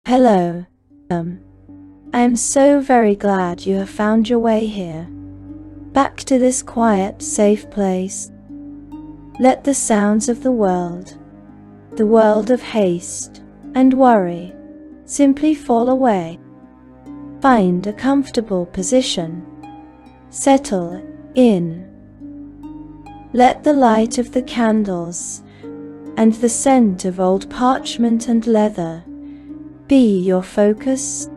Hello. I am so very glad you have found your way here, back to this quiet, safe place. Let the sounds of the world of haste and worry, simply fall away. Find a comfortable position. Settle in. Let the light of the candles and the scent of old parchment and leather be your focus.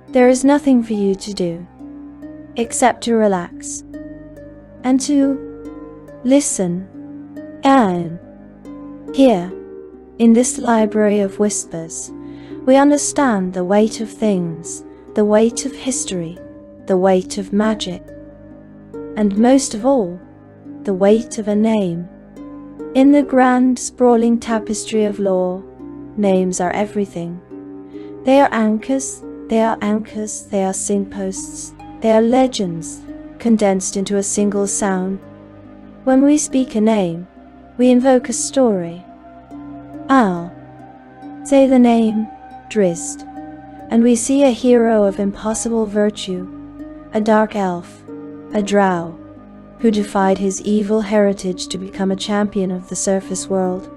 There is nothing for you to do except to relax and to listen. And here, in this library of whispers, we understand the weight of things, the weight of history, the weight of magic, and most of all, the weight of a name. In the grand, sprawling tapestry of lore, names are everything. They are anchors, they are signposts, they are legends, condensed into a single sound. When we speak a name, we invoke a story. I'll say the name Graz'zt, and we see a hero of impossible virtue, a dark elf, a drow, who defied his evil heritage to become a champion of the surface world.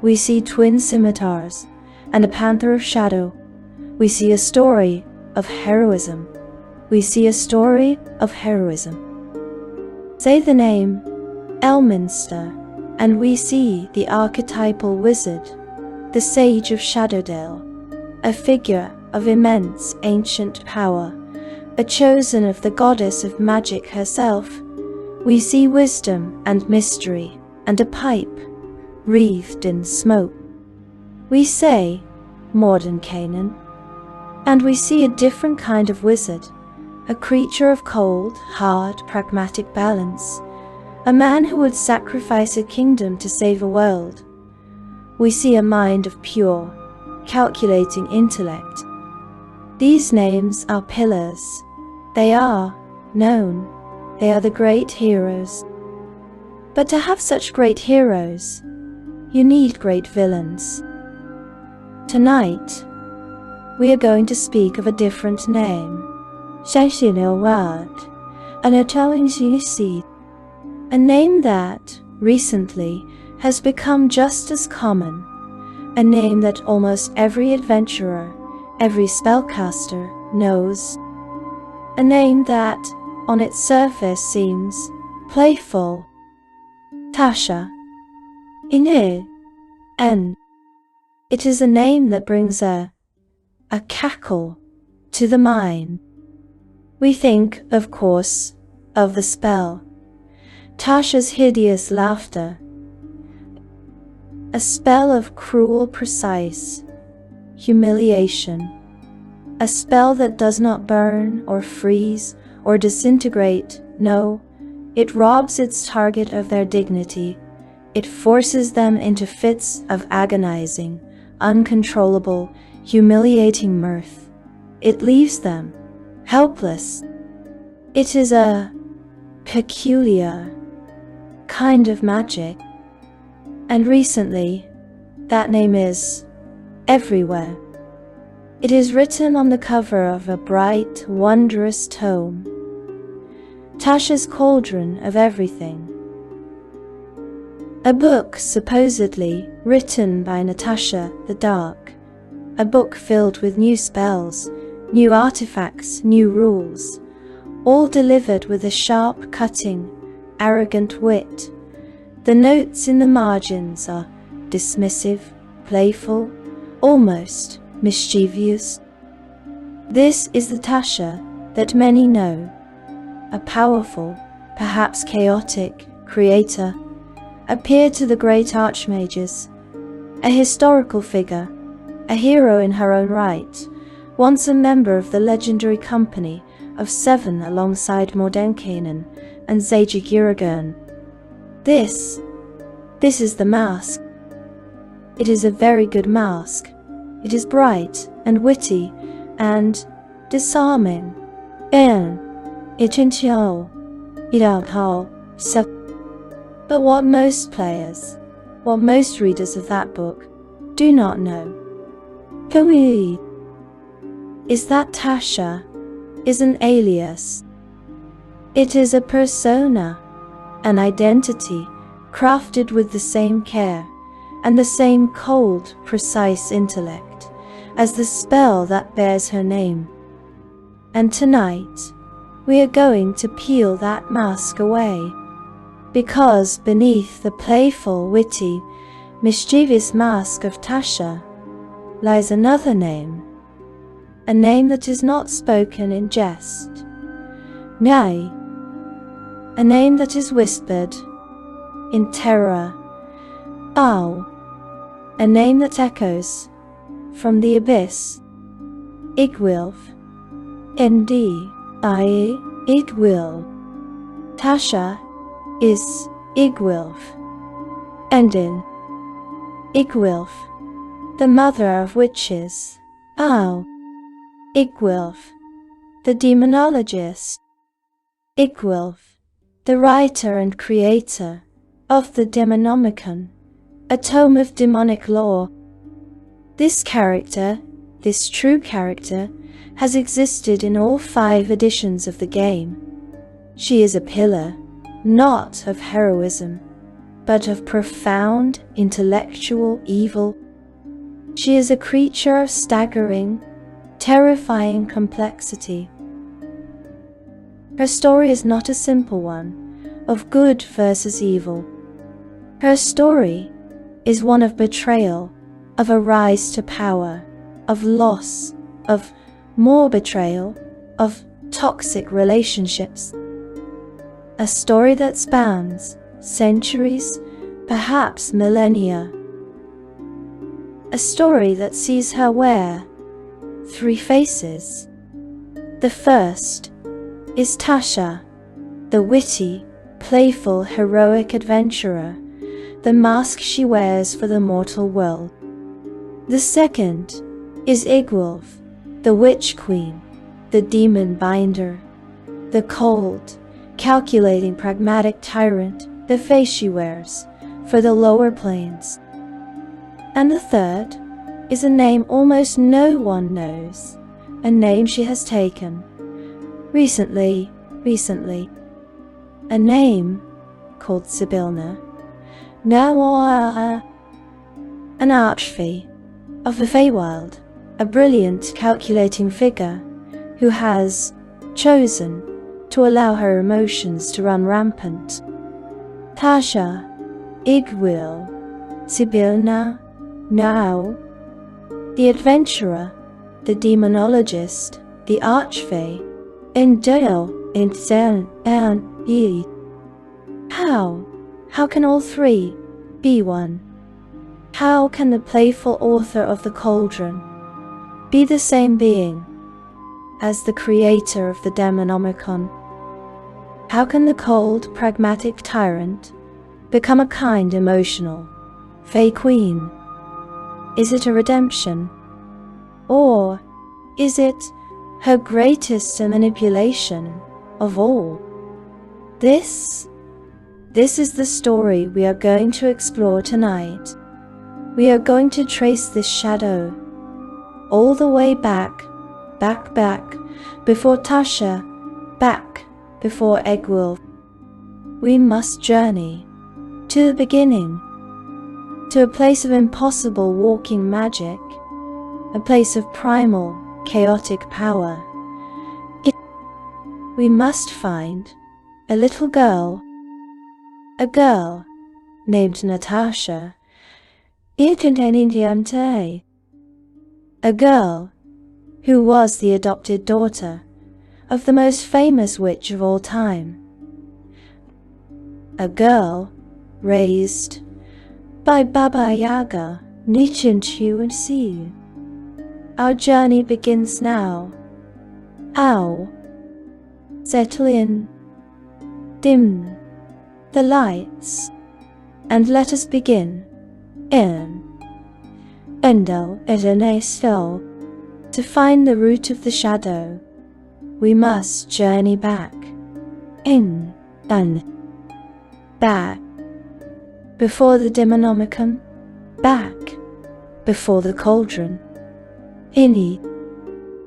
We see twin scimitars and a panther of shadow. We see a story of heroism. We see a story of heroism. Say the name Elminster, and we see the archetypal wizard, the sage of Shadowdale, a figure of immense ancient power, a chosen of the goddess of magic herself. We see wisdom and mystery and a pipe wreathed in smoke. We say modern Canaan, and we see a different kind of wizard, a creature of cold, hard, pragmatic balance, a man who would sacrifice a kingdom to save a world. We see a mind of pure, calculating intellect. These names are pillars. They are known. They are the great heroes. But to have such great heroes, you need great villains. Tonight, we are going to speak of a different name. A name that, recently, has become just as common. A name that almost every adventurer, every spellcaster knows. A name that, on its surface, seems playful. Tasha. And it is a name that brings a cackle to the mind. We think, of course, of the spell, Tasha's hideous laughter, a spell of cruel, precise humiliation, a spell that does not burn or freeze or disintegrate. No, it robs its target of their dignity. It forces them into fits of agonizing, uncontrollable, humiliating mirth. It leaves them helpless. It is a peculiar kind of magic. And recently, that name is everywhere. It is written on the cover of a bright, wondrous tome. Tasha's Cauldron of Everything. A book supposedly written by Natasha the Dark. A book filled with new spells, new artifacts, new rules, all delivered with a sharp, cutting, arrogant wit. The notes in the margins are dismissive, playful, almost mischievous. This is the Tasha that many know, a powerful, perhaps chaotic, creator, a peer to the great archmages, a historical figure, a hero in her own right, once a member of the legendary company of 7 alongside Mordenkainen and Zajigiragurn. This is the mask. It is a very good mask. It is bright and witty and disarming. But what most players, what most readers of that book do not know Who is that? Tasha is an alias. It is a persona, an identity crafted with the same care and the same cold, precise intellect as the spell that bears her name. And tonight, we are going to peel that mask away, because beneath the playful, witty, mischievous mask of Tasha lies another name, a name that is not spoken in jest, nay, a name that is whispered in terror, a name that echoes from the abyss. Igwilf, ND, Igwil. Tasha is Igwilf, and in Igwilf, the mother of witches. Igwilf, the demonologist. Igwilf, the writer and creator of the Demonomicon, a tome of demonic lore. This character, this true character, has existed in all 5 editions of the game. She is a pillar, not of heroism, but of profound intellectual evil. She is a creature of staggering, terrifying complexity. Her story is not a simple one of good versus evil. Her story is one of betrayal, of a rise to power, of loss, of more betrayal, of toxic relationships. A story that spans centuries, perhaps millennia. A story that sees her wear 3 faces. The first is Tasha, the witty, playful, heroic adventurer, the mask she wears for the mortal world. The second is Igwilf, the witch queen, the demon binder, the cold, calculating, pragmatic tyrant, the face she wears for the lower planes. And the third is a name almost no one knows, a name she has taken recently, a name called Sibylna, now an archfey of the Feywild, a brilliant, calculating figure who has chosen to allow her emotions to run rampant. Tasha, Igwil, Sibylna, now, the adventurer, the demonologist, the archfey, Endale, Insen, and Ye. How can all 3 be one? How can the playful author of the Cauldron be the same being as the creator of the Demonomicon? How can the cold, pragmatic tyrant become a kind, emotional Fey Queen? Is it a redemption? Or is it her greatest manipulation of all? This is the story we are going to explore tonight. We are going to trace this shadow all the way back, before Tasha, back before Igwilf. We must journey to the beginning, to a place of impossible walking magic, a place of primal, chaotic power. We must find a little girl, a girl named Natasha, a girl who was the adopted daughter of the most famous witch of all time, a girl raised by Baba Yaga, Nichinchu and Siu. Our journey begins now. Settle in, dim the lights, and let us begin. To find the root of the shadow, we must journey back. Back before the Demonomicon, back before the Cauldron, Inni.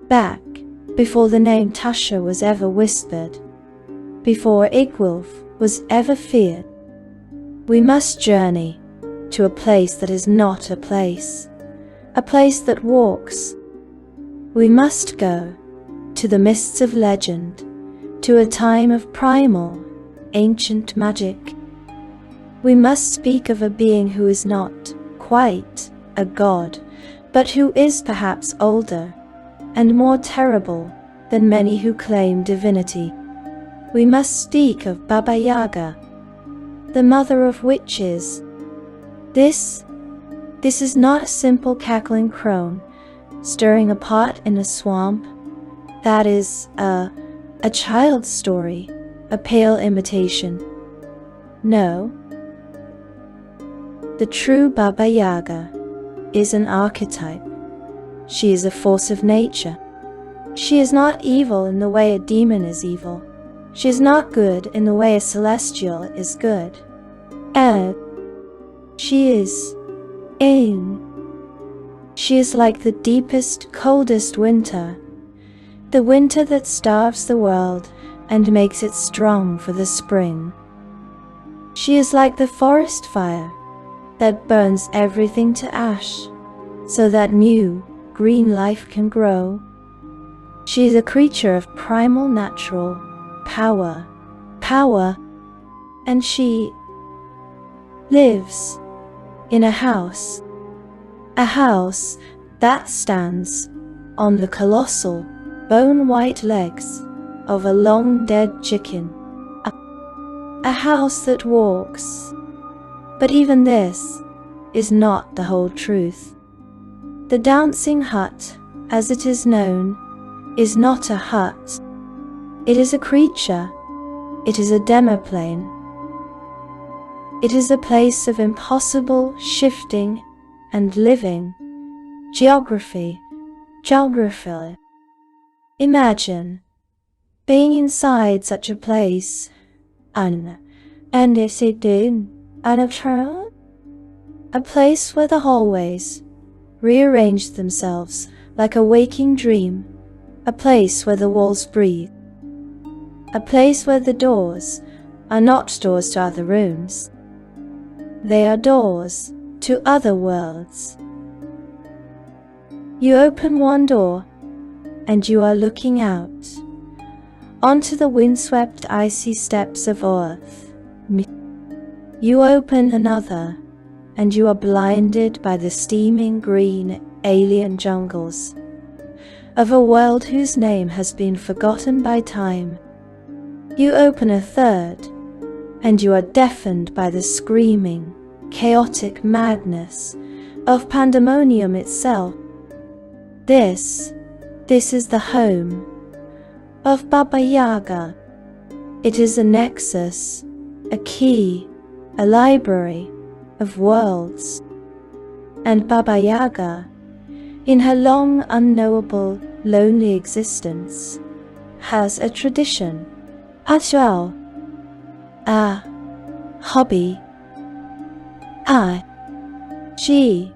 Back, before the name Tasha was ever whispered, before Igwulf was ever feared. We must journey to a place that is not a place that walks. We must go to the mists of legend, to a time of primal, ancient magic. We must speak of a being who is not quite a god, but who is perhaps older and more terrible than many who claim divinity. We must speak of Baba Yaga, the mother of witches. This is not a simple cackling crone stirring a pot in a swamp. That is a child's story, a pale imitation. No. The true Baba Yaga is an archetype. She is a force of nature. She is not evil in the way a demon is evil. She is not good in the way a celestial is good. She is She is like the deepest, coldest winter, the winter that starves the world and makes it strong for the spring. She is like the forest fire that burns everything to ash, so that new, green life can grow. She is a creature of primal natural power, and she lives in a house that stands on the colossal, bone-white legs of a long-dead chicken. A house that walks. But even this is not the whole truth. The dancing hut, as it is known, is not a hut. It is a creature. It is a demoplane. It is a place of impossible shifting and living. Geography. Imagine being inside such a place, and sitting at a place where the hallways rearrange themselves like a waking dream, a place where the walls breathe, a place where the doors are not doors to other rooms. They are doors to other worlds. You open one door and you are looking out onto the windswept icy steppes of earth. You open another and you are blinded by the steaming green alien jungles of a world whose name has been forgotten by time. You open a third and you are deafened by the screaming, chaotic madness of pandemonium itself. This is the home of Baba Yaga. It is a nexus, a key, a library of worlds. And Baba Yaga, in her long, unknowable, lonely existence, has a tradition, as well, a hobby. She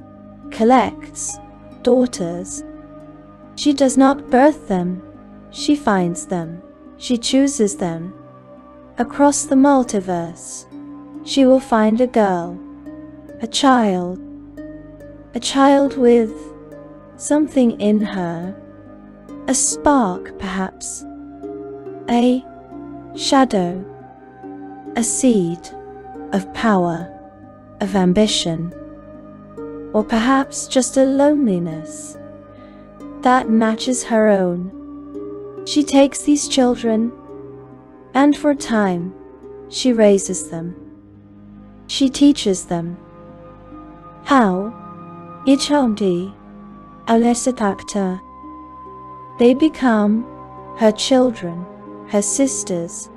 collects daughters. She does not birth them, she finds them, she chooses them. Across the multiverse, she will find a girl, a child with something in her, a spark perhaps, a shadow, a seed of power, of ambition, or perhaps just a loneliness that matches her own. She takes these children, and for a time, she raises them. She teaches them how they become her children, her sisters.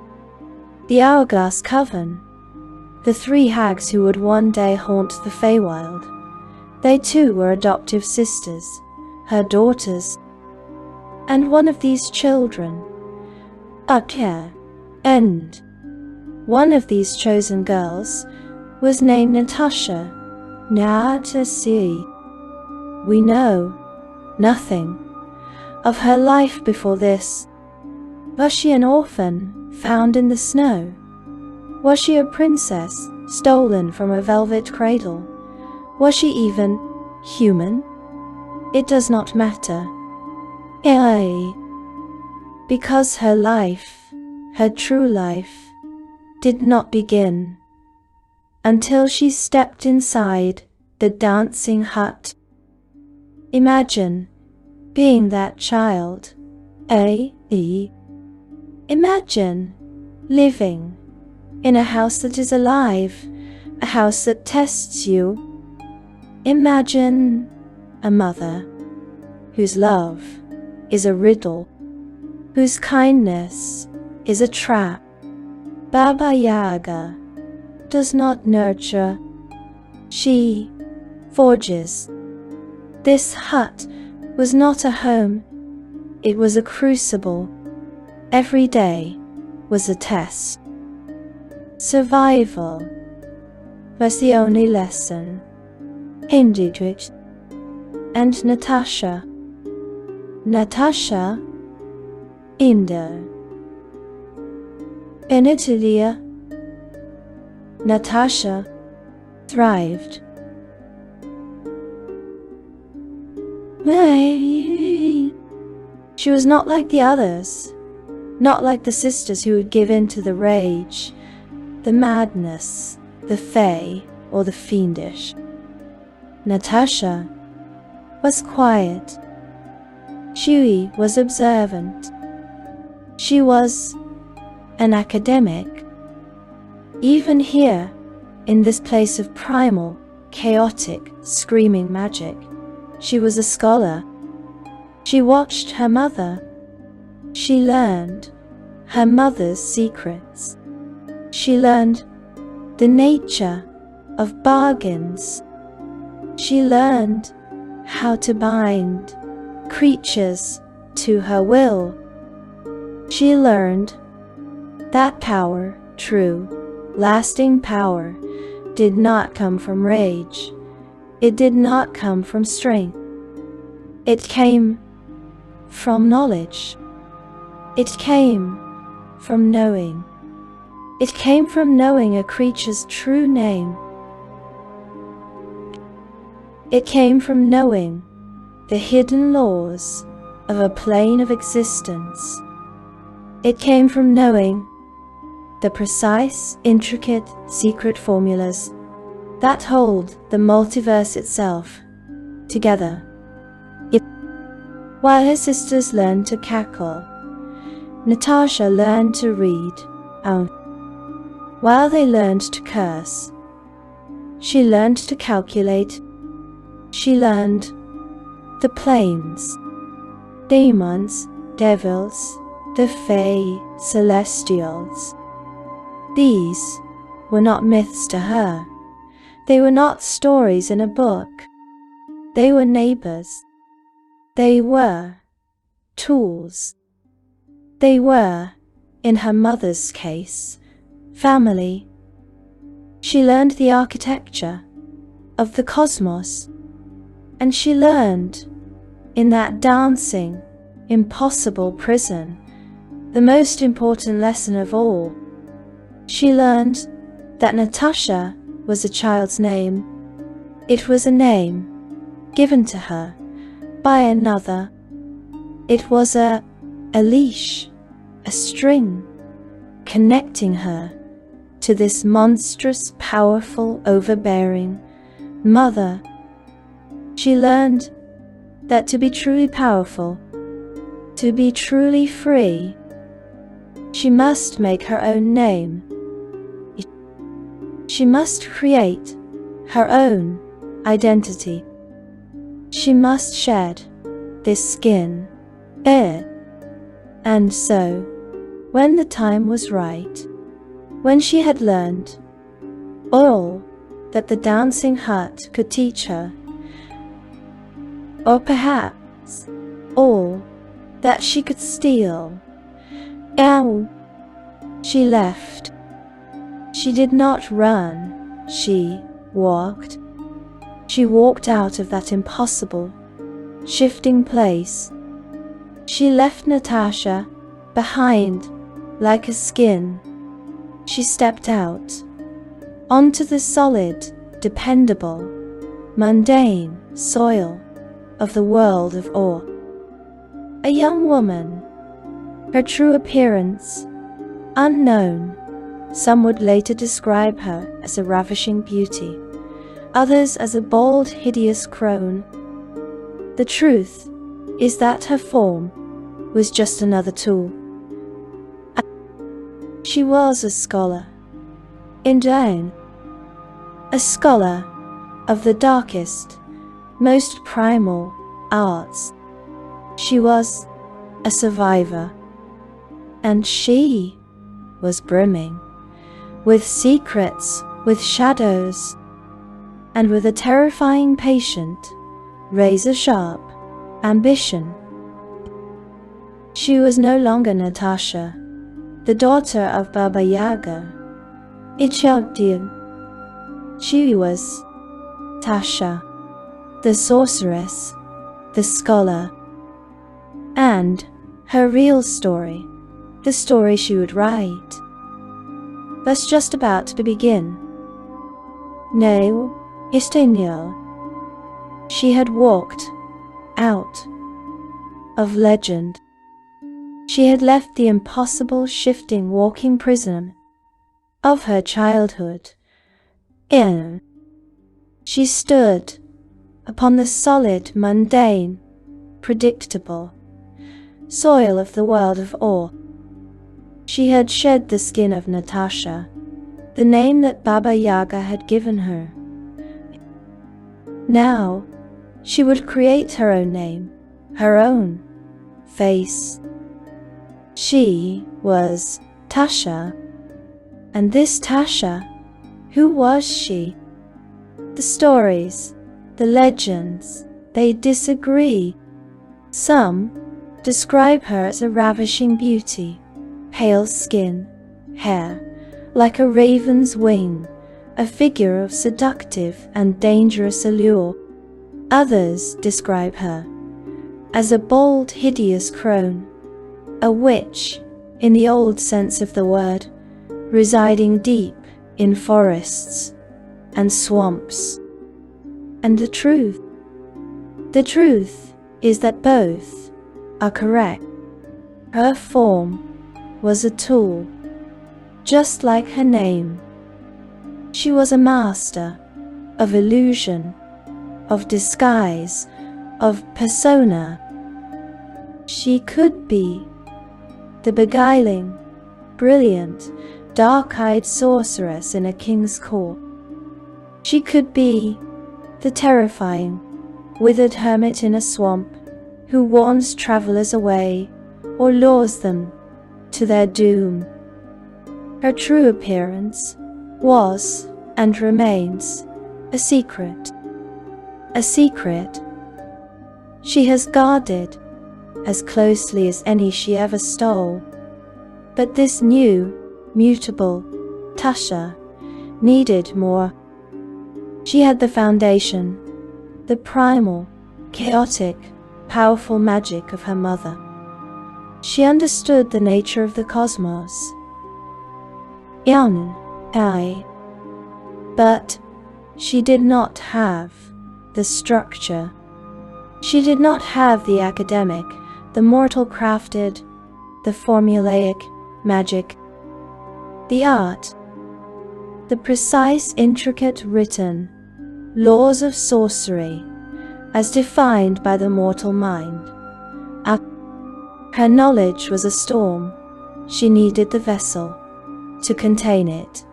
The Hourglass Coven, the three hags who would one day haunt the Feywild, they too were adoptive sisters, her daughters. And one of these children, and one of these chosen girls, was named Natasha. We know nothing of her life before this. Was she an orphan found in the snow? Was she a princess stolen from a velvet cradle? Was she even human? It does not matter. Because her life, her true life, did not begin until she stepped inside the dancing hut. Imagine being that child. Imagine living in a house that is alive, a house that tests you. Imagine a mother whose love is a riddle, whose kindness is a trap. Baba Yaga does not nurture, she forges. This hut was not a home, it was a crucible. Every day was a test. Survival was the only lesson. Indidrich and Natasha. Natasha, Indo. In Italy, Natasha thrived. She was not like the others, not like the sisters who would give in to the rage, the madness, the fey, or the fiendish. Natasha was quiet. She was observant. She was an academic. Even here, in this place of primal, chaotic, screaming magic, she was a scholar. She watched her mother. She learned her mother's secrets. She learned the nature of bargains. She learned how to bind creatures to her will. She learned that power, true, lasting power, did not come from rage. It did not come from strength. It came from knowledge. It came from knowing. It came from knowing a creature's true name. It came from knowing the hidden laws of a plane of existence. It came from knowing the precise, intricate, secret formulas that hold the multiverse itself together. While her sisters learned to cackle, Natasha learned to read. While they learned to curse, she learned to calculate. She learned the planes, demons, devils, the fae, celestials. These were not myths to her. They were not stories in a book. They were neighbors. They were tools. They were, in her mother's case, family. She learned the architecture of the cosmos, and she learned, in that dancing, impossible prison, the most important lesson of all. She learned that Natasha was a child's name. It was a name given to her by another. It was a leash, a string, connecting her to this monstrous, powerful, overbearing mother. She learned that to be truly powerful, to be truly free, she must make her own name. She must create her own identity. She must shed this skin. And so, when the time was right, when she had learned all that the dancing hut could teach her, or perhaps all that she could steal, she left. She did not run, she walked. She walked out of that impossible, shifting place. She left Natasha behind like a skin. She stepped out onto the solid, dependable, mundane soil of the world of awe. A young woman, her true appearance unknown. Some would later describe her as a ravishing beauty, others as a bold, hideous crone. The truth is that her form was just another tool. She was a scholar, indeed, a scholar of the darkest, most primal arts. She was a survivor, and she was brimming with secrets, with shadows, and with a terrifying, patient, razor-sharp ambition. She was no longer Natasha, the daughter of Baba Yaga. She was Tasha, the sorceress, the scholar, and her real story, the story she would write, was just about to begin. She had walked out of legend. She had left the impossible, shifting, walking prison of her childhood. She stood upon the solid, mundane, predictable soil of the world of awe. She had shed the skin of Natasha, the name that Baba Yaga had given her. Now, she would create her own name, her own face. She was Tasha. And this Tasha, who was she? The stories, the legends, they disagree. Some describe her as a ravishing beauty, pale skin, hair like a raven's wing, a figure of seductive and dangerous allure. Others describe her as a bold, hideous crone, a witch in the old sense of the word, residing deep in forests and swamps. And the truth is that both are correct. Her form was a tool, just like her name. She was a master of illusion, of disguise, of persona. She could be the beguiling, brilliant, dark-eyed sorceress in a king's court. She could be the terrifying, withered hermit in a swamp who warns travelers away or lures them to their doom. Her true appearance was and remains a secret. A secret she has guarded as closely as any she ever stole. But this new, mutable Tasha needed more. She had the foundation, the primal, chaotic, powerful magic of her mother. She understood the nature of the cosmos. But she did not have the structure. She did not have the academic, the mortal crafted, the formulaic magic, the art, the precise, intricate written laws of sorcery as defined by the mortal mind. Her knowledge was a storm. She needed the vessel to contain it,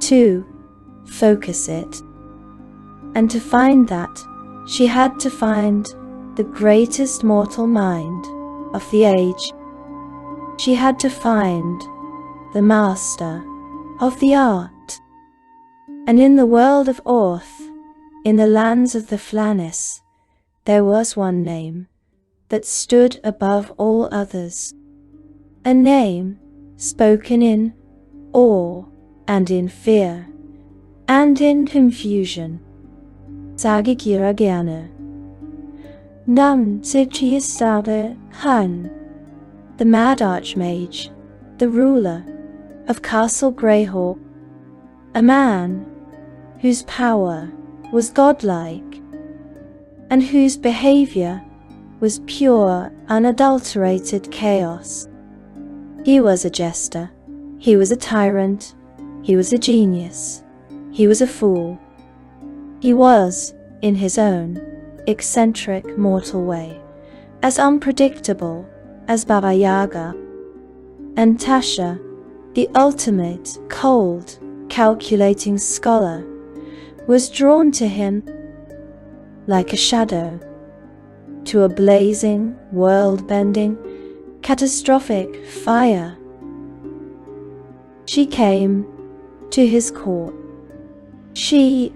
to focus it. And to find that, she had to find the greatest mortal mind of the age. She had to find the master of the art. And in the world of Orth, in the lands of the Flanis, there was one name that stood above all others. A name spoken in awe and in fear and in confusion. Sage ich ihrer gerne. Nun Sichiestade Hun, the Mad Archmage, the ruler of Castle Greyhawk, a man whose power was godlike and whose behavior was pure, unadulterated chaos. He was a jester, he was a tyrant, he was a genius, he was a fool. He was, in his own eccentric mortal way, as unpredictable as Baba Yaga. And Tasha, the ultimate cold, calculating scholar, was drawn to him like a shadow to a blazing, world-bending, catastrophic fire. She came to his court. She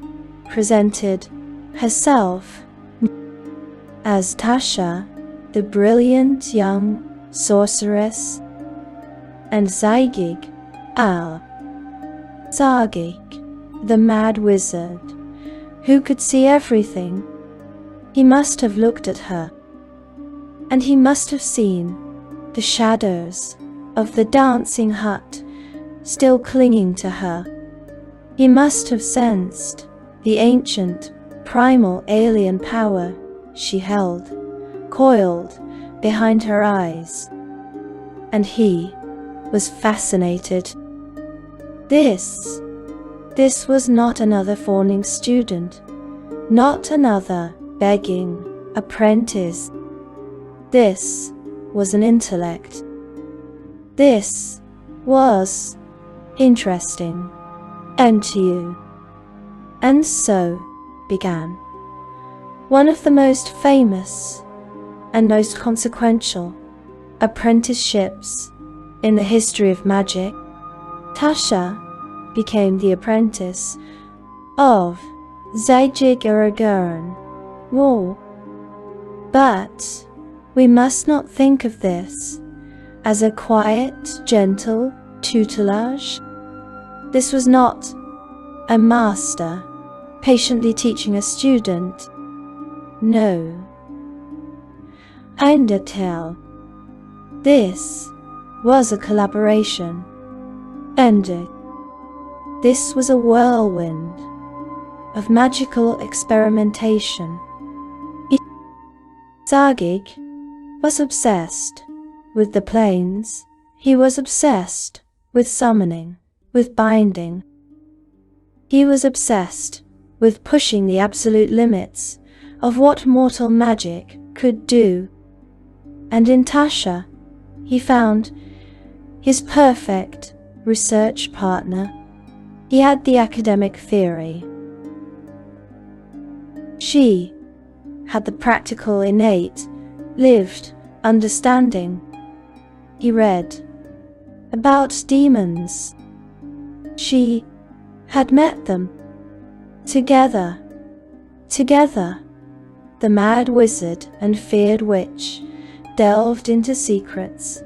presented herself as Tasha, the brilliant young sorceress, and Zygig Zargig, the mad wizard, who could see everything. He must have looked at her, and he must have seen the shadows of the dancing hut still clinging to her. He must have sensed the ancient, primal alien power she held, coiled behind her eyes, and he was fascinated. This was not another fawning student, not another begging apprentice. This was an intellect. This was interesting, and to you. And so began one of the most famous and most consequential apprenticeships in the history of magic. Tasha became the apprentice of Zygig Aragorn. But we must not think of this as a quiet, gentle tutelage. This was not a master patiently teaching a student. No. Eindertel. This was a collaboration. And this was a whirlwind of magical experimentation. Zargig was obsessed with the planes. He was obsessed with summoning, with binding. He was obsessed with pushing the absolute limits of what mortal magic could do. And in Tasha, he found his perfect research partner. He had the academic theory. She had the practical, innate, lived understanding. He read about demons. She had met them. Together, the mad wizard and feared witch delved into secrets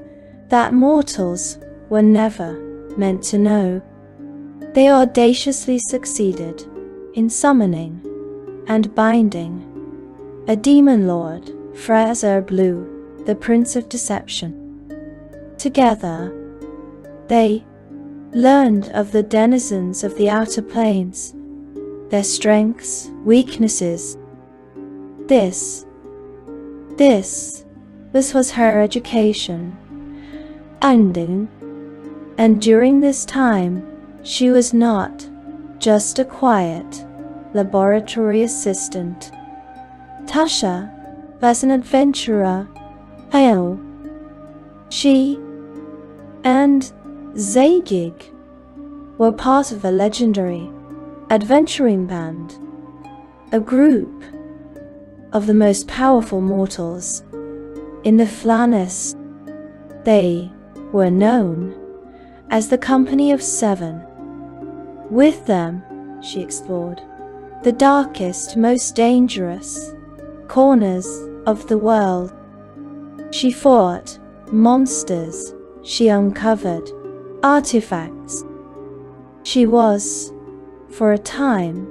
that mortals were never meant to know. They audaciously succeeded in summoning and binding a demon lord, Fraser Blue, the Prince of Deception. Together, they learned of the denizens of the outer planes, their strengths, weaknesses. This was her education. And during this time, she was not just a quiet laboratory assistant. Tasha was an adventurer. She and Zygig were part of a legendary adventuring band, a group of the most powerful mortals in the Flanis. They were known as the Company of Seven. With them, she explored the darkest, most dangerous corners of the world. She fought monsters. She uncovered artifacts. She was, for a time,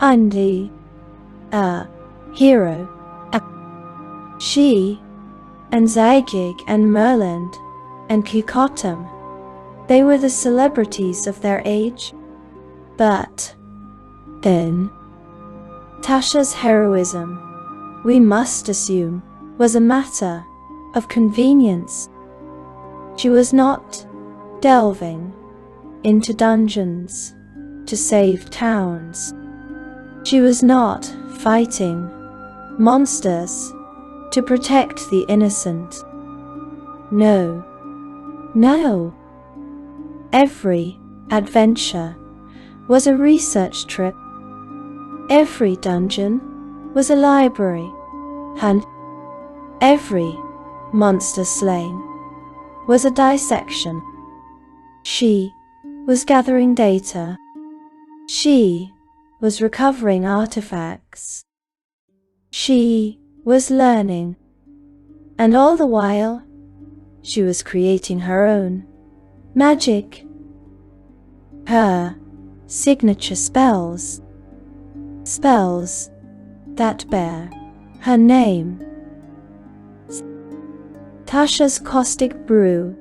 a hero. She, and Zygic and Merland, and Kukotum, they were the celebrities of their age. But then, Tasha's heroism, we must assume, was a matter of convenience. She was not delving into dungeons to save towns. She was not fighting monsters to protect the innocent. No, no. Every adventure was a research trip. Every dungeon was a library, and every monster slain was a dissection. She was gathering data. She was recovering artifacts. She was learning. And all the while, she was creating her own magic. Her signature spells. Spells that bear her name. Tasha's caustic brew,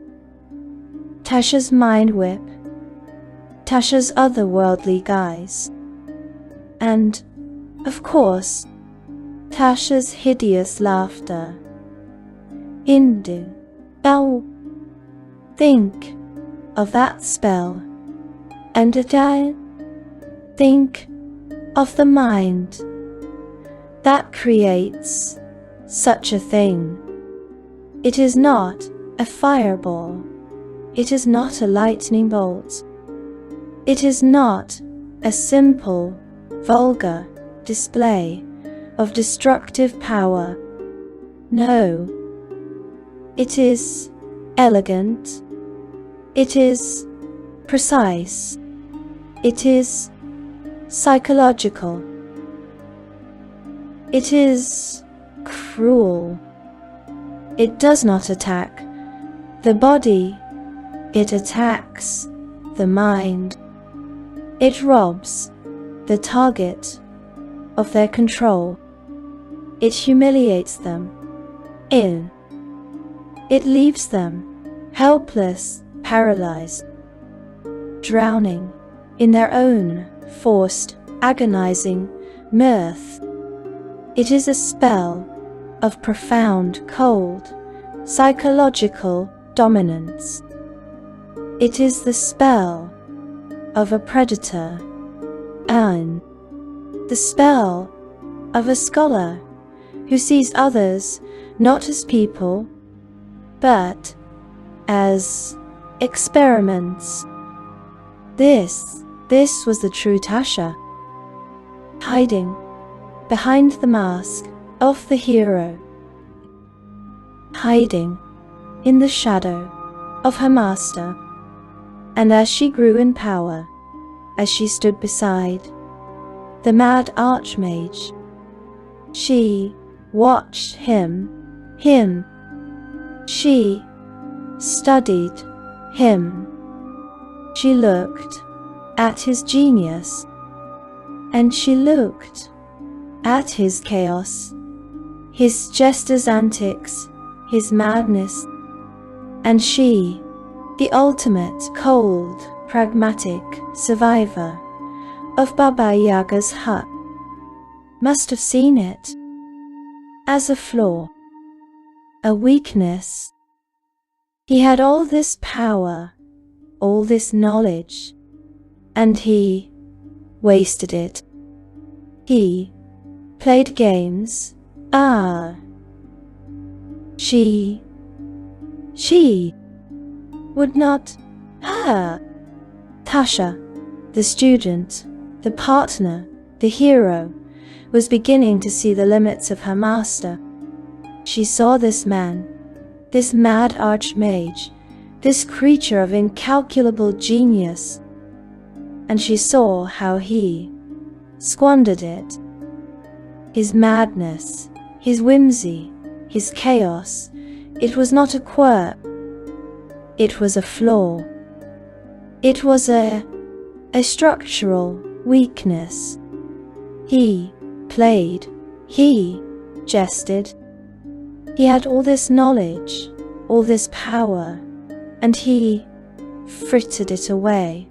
Tasha's mind whip, Tasha's otherworldly guise, and, of course, Tasha's hideous laughter. Hindu, bow. Think of that spell, and think of the mind that creates such a thing. It is not a fireball. It is not a lightning bolt. It is not a simple, vulgar display of destructive power. No. It is elegant. It is precise. It is psychological. It is cruel. It does not attack the body. It attacks the mind. It robs the target of their control. It humiliates them. It leaves them helpless, paralyzed, drowning in their own forced, agonizing mirth. It is a spell of profound, cold, psychological dominance. It is the spell of a predator, and the spell of a scholar who sees others not as people, but as experiments. This was the true Tasha, hiding behind the mask of the hero, hiding in the shadow of her master. And as she grew in power, as she stood beside the mad archmage, she watched him. She studied him. She looked at his genius, and she looked at his chaos, his jester's antics, his madness, and she, the ultimate cold, pragmatic survivor of Baba Yaga's hut, must have seen it as a flaw, a weakness. He had all this power, all this knowledge, and he wasted it. He played games. She would not. Tasha, the student, the partner, the hero, was beginning to see the limits of her master. She saw this man, this mad archmage, this creature of incalculable genius, and she saw how he squandered it. His madness, his whimsy, his chaos, it was not a quirk. It was a flaw. It was a structural weakness. He played, he jested, He had all this knowledge, all this power, and he frittered it away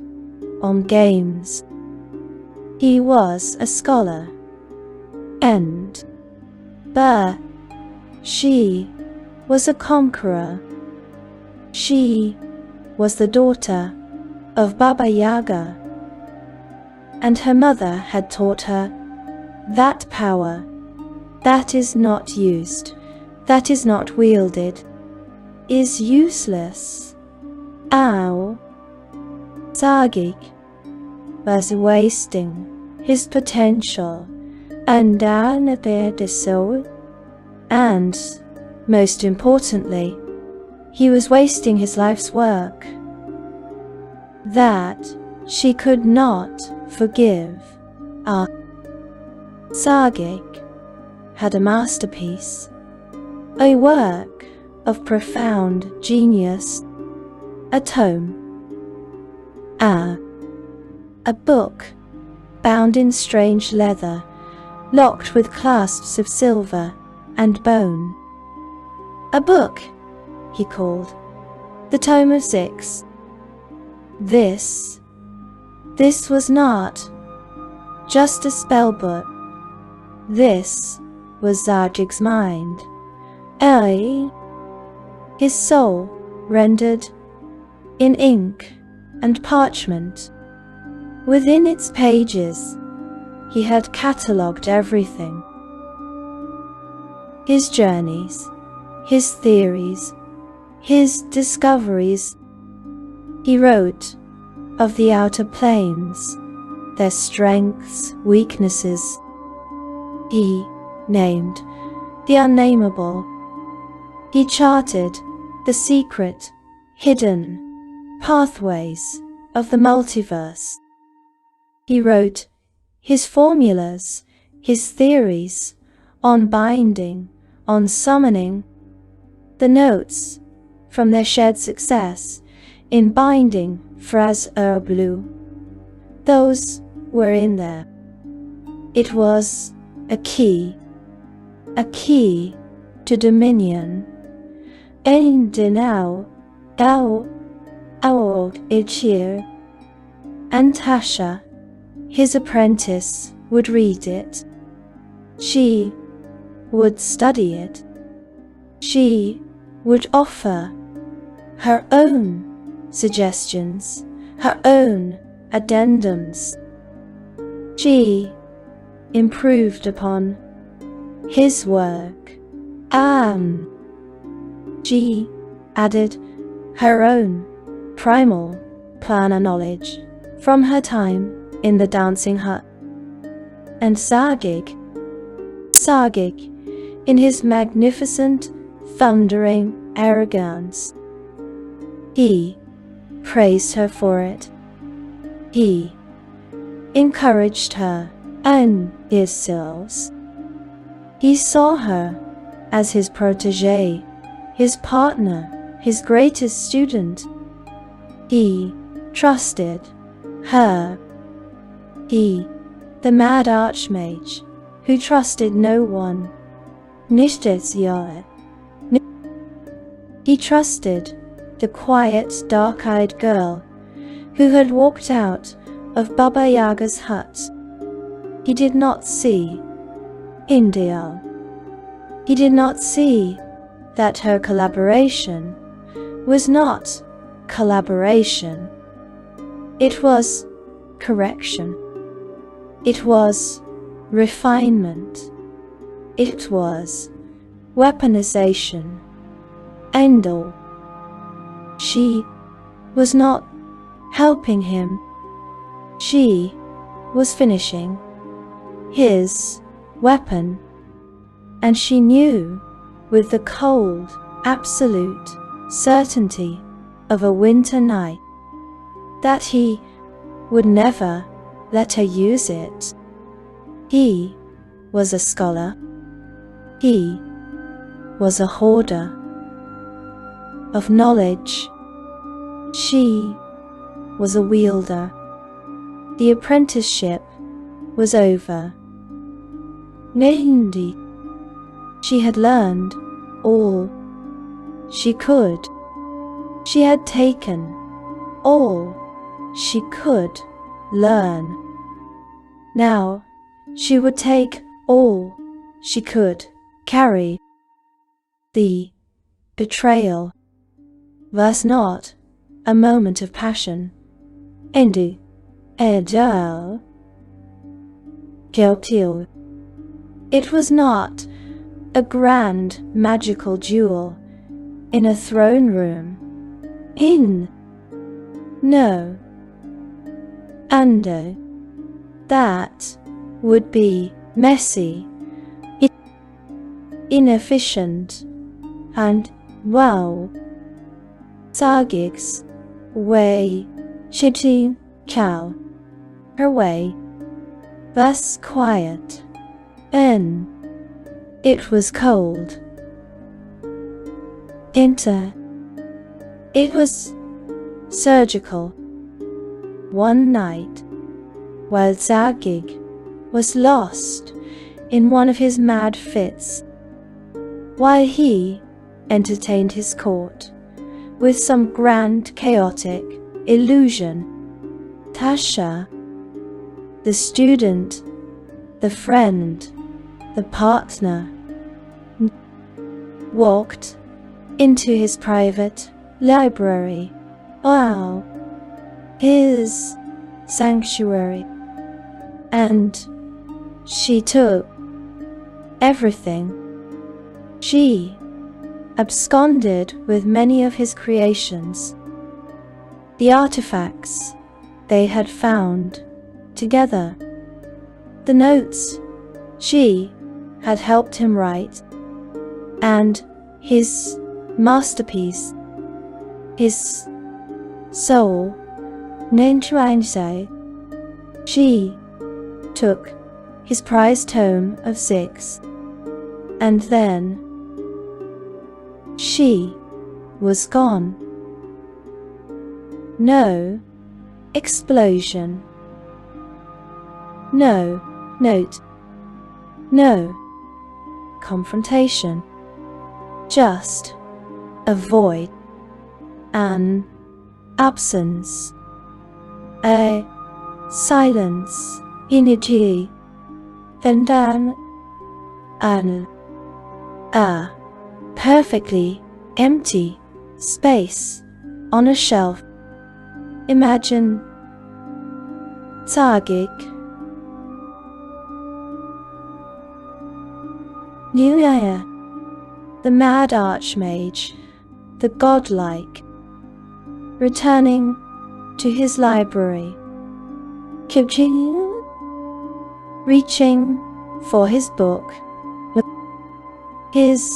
on games. He was a scholar, but she was a conqueror. She was the daughter of Baba Yaga, and her mother had taught her that power that is not used, that is not wielded, is useless. Ow. Sargik was wasting his potential and soul, and, most importantly, he was wasting his life's work. That she could not forgive. Sargik had a masterpiece, a work of profound genius, a tome, a book bound in strange leather, locked with clasps of silver and bone. A book, he called, the Tome of Six. This was not just a spell book. This was Zarjig's mind. His soul rendered in ink and parchment. Within its pages, he had catalogued everything. His journeys, his theories, his discoveries. He wrote of the outer planes, their strengths, weaknesses. He named the unnameable. He charted the secret, hidden pathways of the multiverse. He wrote his formulas, his theories on binding, on summoning, the notes from their shared success in binding Fraz Blue. Those were in there. It was a key to dominion. And now, Ichir and Tasha, his apprentice, would read it. She would study it. She would offer her own suggestions, her own addendums. She improved upon his work. She added her own primal planar knowledge from her time in the dancing hut. And Sargik, in his magnificent, thundering arrogance, he praised her for it. He encouraged her and his selves. He saw her as his protégé, his partner, his greatest student. He trusted her. He, the mad archmage, who trusted no one. He trusted the quiet, dark-eyed girl who had walked out of Baba Yaga's hut. He did not see India. He did not see that her collaboration was not collaboration. It was correction. It was refinement. It was weaponization. And all. She was not helping him. She was finishing his weapon. And she knew with the cold, absolute certainty of a winter night that he would never let her use it. He was a scholar. He was a hoarder of knowledge. She was a wielder. The apprenticeship was over. D&D. She had learned all she could. She had taken all she could learn. Now she would take all she could carry. The betrayal was not a moment of passion. Indeed, guilty. It was not a grand magical duel in a throne room. No. And that would be messy, inefficient, and, well, Zargig's way, shitty cow, her way, thus quiet, and it was cold. It was surgical. One night, while Zargig was lost in one of his mad fits, while he entertained his court with some grand chaotic illusion, Tasha, the student, the friend, the partner, walked into his private library, his sanctuary, and she took everything. She absconded with many of his creations, the artifacts they had found together, the notes she had helped him write, and his masterpiece, his soul, Ninchuansai. She took his prized tome of 6, and then she was gone. No explosion, no note, no confrontation, just a void, an absence, a silence, energy, and a perfectly empty space on a shelf. Imagine Zargig, Nuaya, the mad archmage, the godlike, returning to his library, reaching for his book, his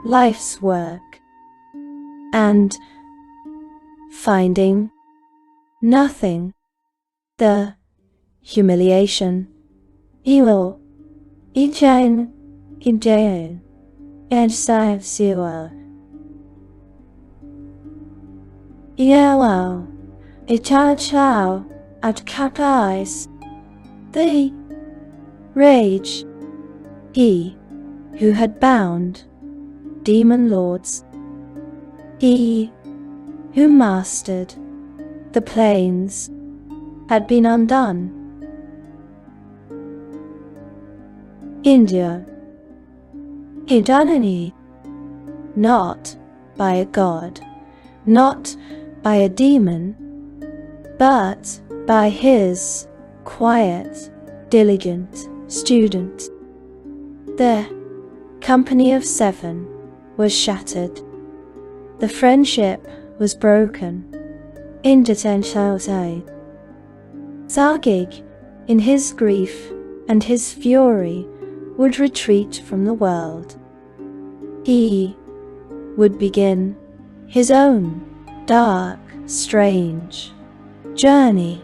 life's work, and finding nothing. The humiliation, evil, and zero. Yellow, a child at cat eyes. The rage, he who had bound demon lords, he who mastered the plains, had been undone. India, Hidanani, not by a god, not by a demon, but by his quiet, diligent student. The company of 7 was shattered. The friendship was broken. Zargig, in his grief and his fury, would retreat from the world. He would begin his own dark, strange journey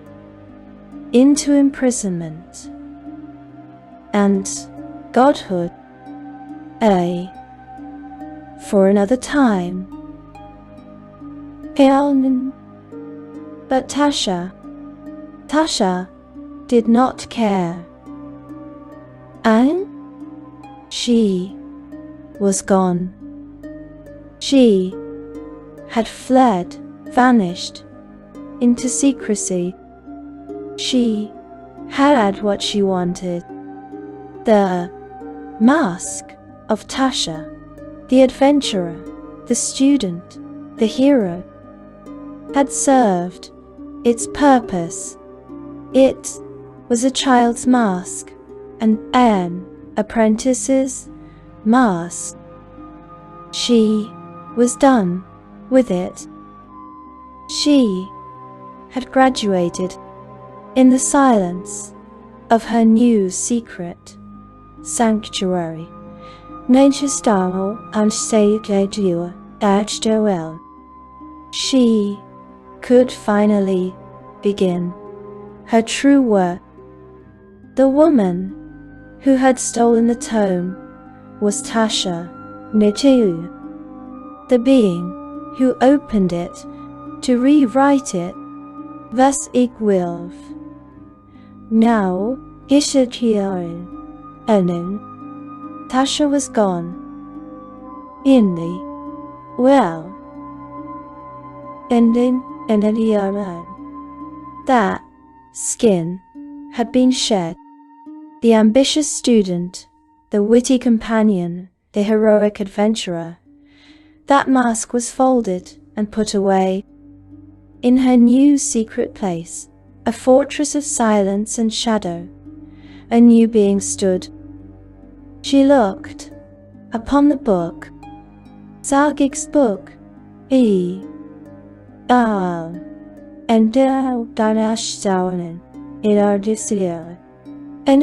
into imprisonment and godhood, for another time. But Tasha did not care. And she was gone. She had fled, vanished into secrecy. She had what she wanted. The mask of Tasha, the adventurer, the student, the hero, had served its purpose. It was a child's mask and an apprentice's mask. She was done with it. She had graduated in the silence of her new secret sanctuary. She could finally begin her true work. The woman who had stolen the tome was Tasha, the being who opened it to rewrite it. Thus Igwilv. Now, Tasha was gone. In the well. Ending and that skin had been shed. The ambitious student, the witty companion, the heroic adventurer. That mask was folded and put away. In her new secret place, a fortress of silence and shadow, a new being stood. She looked upon the book, Graz'zt book, and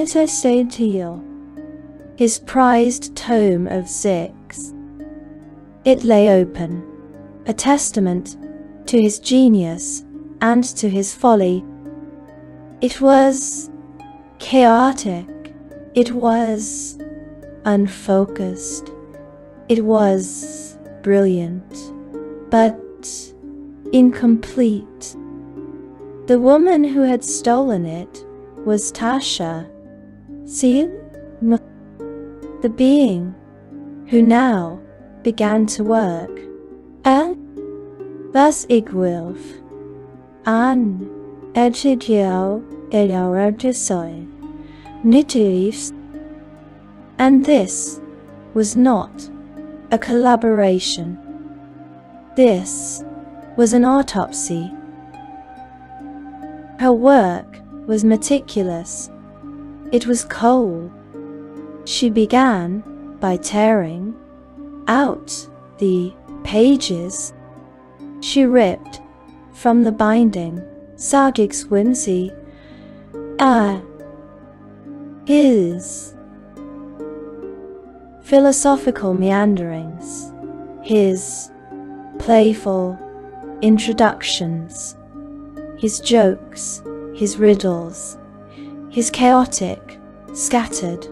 his prized tome of six. It lay open, a testament to his genius and to his folly. It was chaotic, it was unfocused, it was brilliant, but incomplete. The woman who had stolen it was Tasha, the being who now began to work. And thus Igwilv, an Edgio Elartisoy, Nitivs. And this was not a collaboration. This was an autopsy. Her work was meticulous. It was cold. She began by tearing out the pages. She ripped from the binding Sagic's whimsy, his philosophical meanderings, his playful introductions, his jokes, his riddles, his chaotic, scattered,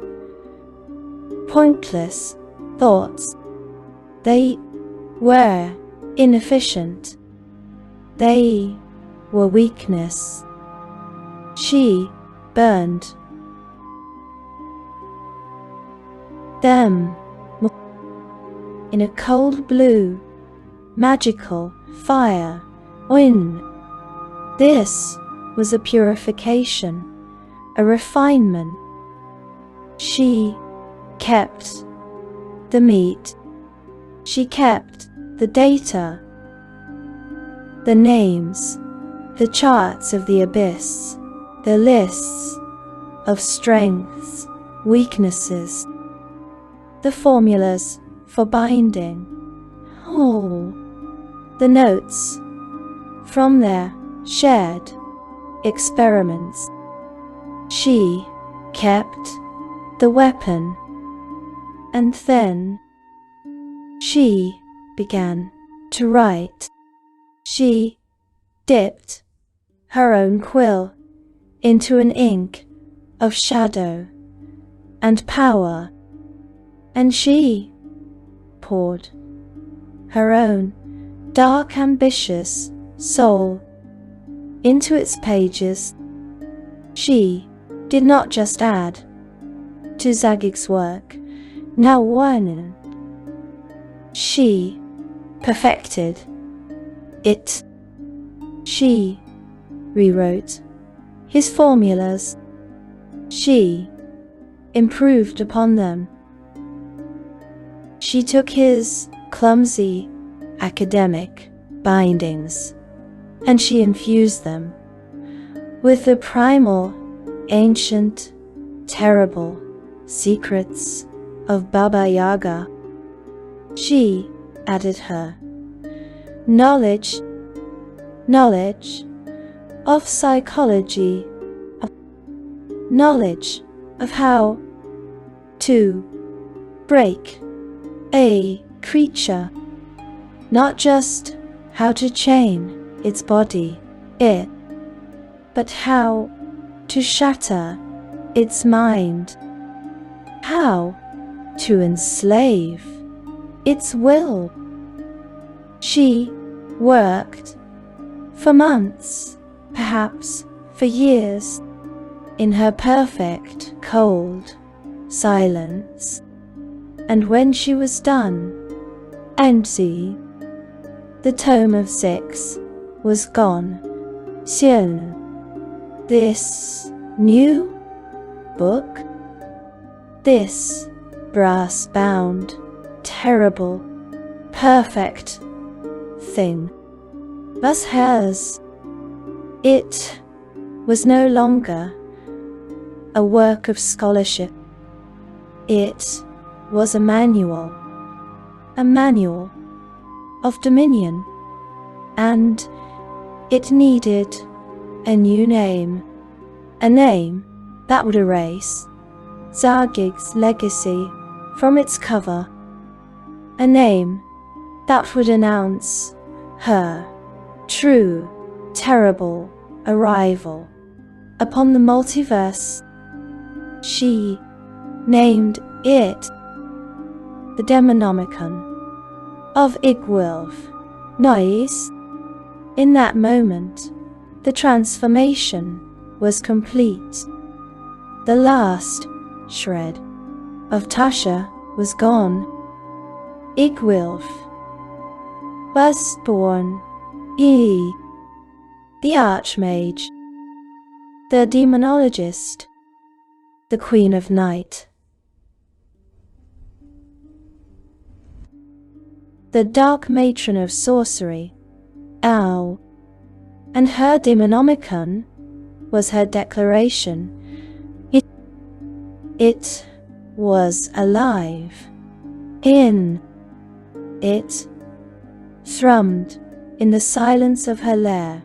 pointless thoughts. They were inefficient. They were weakness. She burned them in a cold blue, magical fire. This was a purification, a refinement. She kept the meat. She kept the data, the names, the charts of the abyss, the lists of strengths, weaknesses, the formulas for binding. The notes from their shared experiments. She kept the weapon, and then she began to write. She dipped her own quill into an ink of shadow and power, and she poured her own dark, ambitious soul into its pages. She did not just add to Zagig's work, now one. She perfected it. She rewrote his formulas. She improved upon them. She took his clumsy academic bindings and she infused them with the primal, ancient, terrible secrets of Baba Yaga. She added her knowledge of psychology, knowledge of how to break a creature, not just how to chain its body, but how to shatter its mind, how to enslave its will. She worked for months, perhaps for years, in her perfect, cold silence. And when she was done, empty, the tome of 6 was gone. Soon, this new book, this brass-bound, terrible, perfect thing, was hers. It was no longer a work of scholarship. It was a manual of dominion, and it needed a new name, a name that would erase Zargig's legacy from its cover, a name that would announce her true, terrible arrival upon the multiverse. She named it the Demonomicon of Igwilf Noise. In that moment, the transformation was complete. The last shred of Tasha was gone. Igwilf was born. The Archmage, the Demonologist, the Queen of Night, the Dark Matron of Sorcery, Ow, and her Demonomicon was her declaration. It was alive. In it thrummed in the silence of her lair.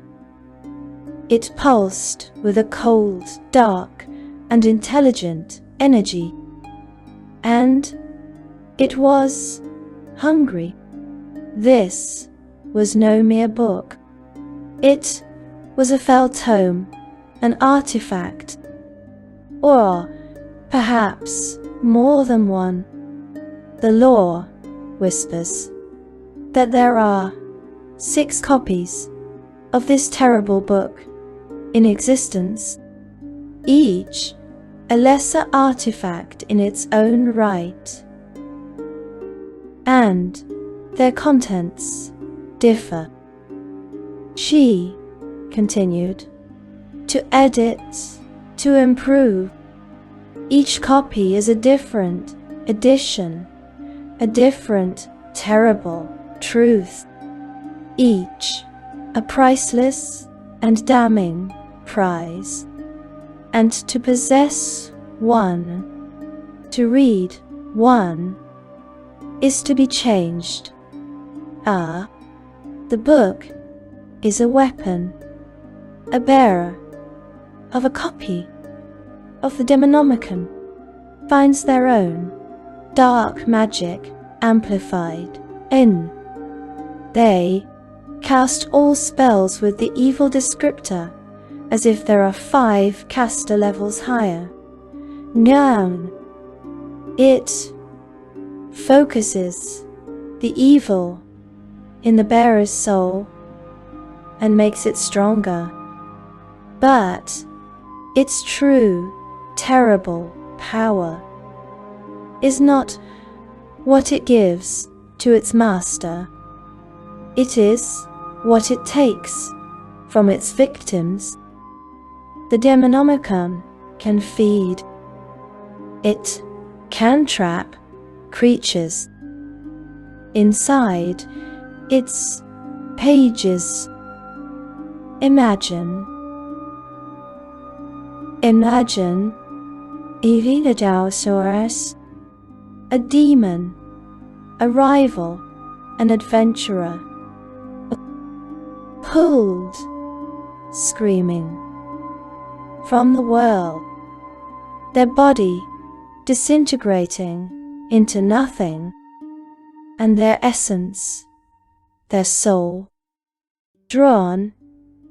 It pulsed with a cold, dark, and intelligent energy. And it was hungry. This was no mere book. It was a fell tome, an artifact, or perhaps more than one. The lore whispers that there are 6 copies of this terrible book in existence, each a lesser artifact in its own right, and their contents differ. She continued to edit, to improve. Each copy is a different edition, a different terrible truth, each a priceless and damning prize. And to possess one, to read one, is to be changed. The book is a weapon, a bearer of a copy of the Demonomicon, finds their own dark magic amplified in. They cast all spells with the evil descriptor, as if there are 5 caster levels higher. Noun. It focuses the evil in the bearer's soul and makes it stronger. But its true, terrible power is not what it gives to its master, It is what it takes from its victims. The Demonomicon can feed. It can trap creatures inside its pages. Imagine Evitadosaurus, a demon, a rival, an adventurer, pulled, screaming, from the world, their body disintegrating into nothing, and their essence, their soul, drawn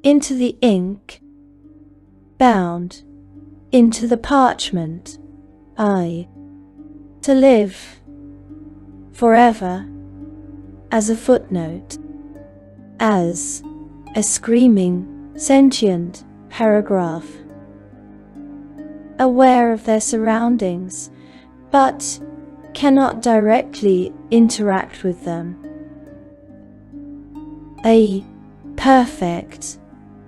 into the ink, bound into the parchment, to live forever as a footnote, as a screaming, sentient paragraph, aware of their surroundings, but cannot directly interact with them. A perfect,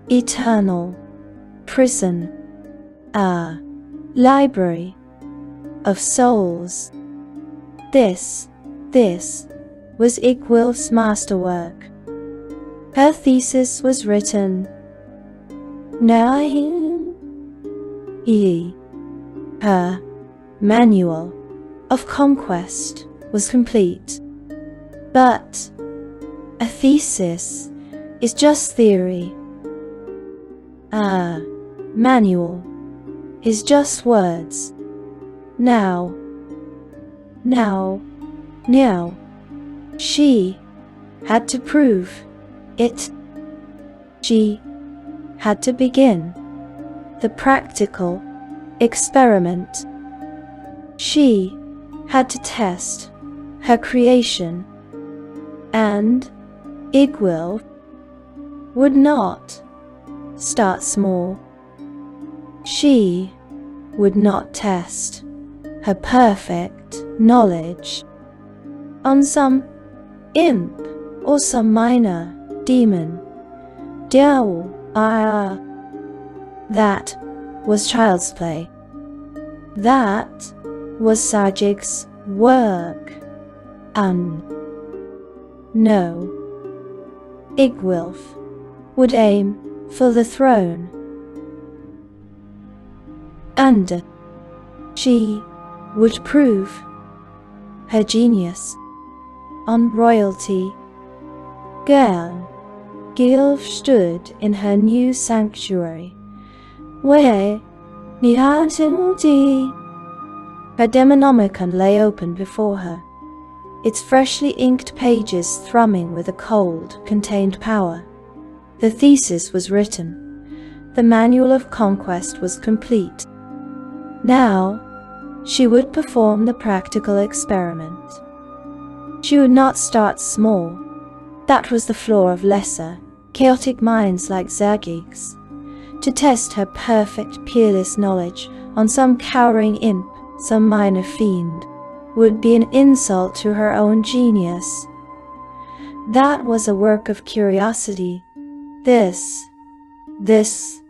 eternal prison, a library of souls. This was Igwilf's masterwork. Her thesis was written. Her manual of conquest was complete. But a thesis is just theory. A manual is just words. Now, she had to prove it. She had to begin the practical experiment. She had to test her creation, and Igwilf would not start small. She would not test her perfect knowledge on some imp or some minor demon. That was child's play. That was Sajig's work. No. Igwilf would aim for the throne. And she would prove her genius on royalty. Gilf stood in her new sanctuary, where her Demonomicon lay open before her, its freshly inked pages thrumming with a cold, contained power. The thesis was written. The manual of conquest was complete. Now, she would perform the practical experiment. She would not start small. That was the flaw of lesser, chaotic minds like Zagig's. To test her perfect, peerless knowledge on some cowering imp, some minor fiend, would be an insult to her own genius. That was a work of curiosity. This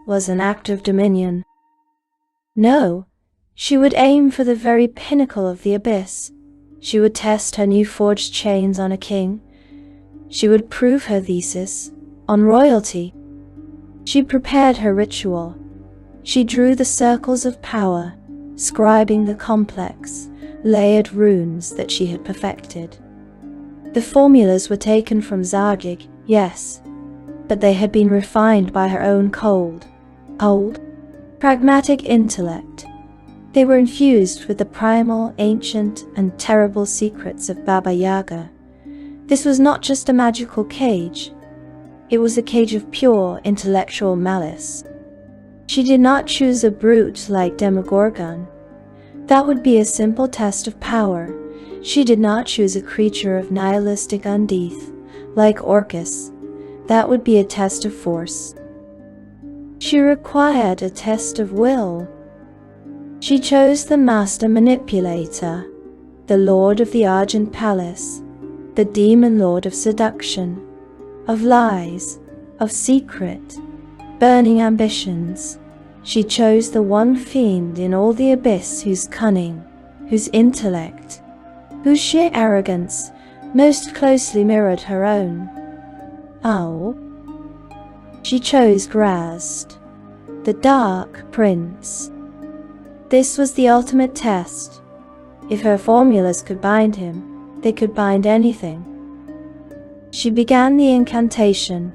was an act of dominion. No, she would aim for the very pinnacle of the abyss. She would test her new forged chains on a king. She would prove her thesis on royalty. She prepared her ritual. She drew the circles of power, scribing the complex, layered runes that she had perfected. The formulas were taken from Zagig, yes, but they had been refined by her own cold, pragmatic intellect. They were infused with the primal, ancient, and terrible secrets of Baba Yaga. This was not just a magical cage. It was a cage of pure intellectual malice. She did not choose a brute like Demogorgon. That would be a simple test of power. She did not choose a creature of nihilistic undeath, like Orcus. That would be a test of force. She required a test of will. She chose the master manipulator, the lord of the Argent Palace, the demon lord of seduction, of lies, of secret, burning ambitions. She chose the one fiend in all the abyss whose cunning, whose intellect, whose sheer arrogance most closely mirrored her own. Oh. She chose Graz'zt, the Dark Prince. This was the ultimate test. If her formulas could bind him, they could bind anything. She began the incantation.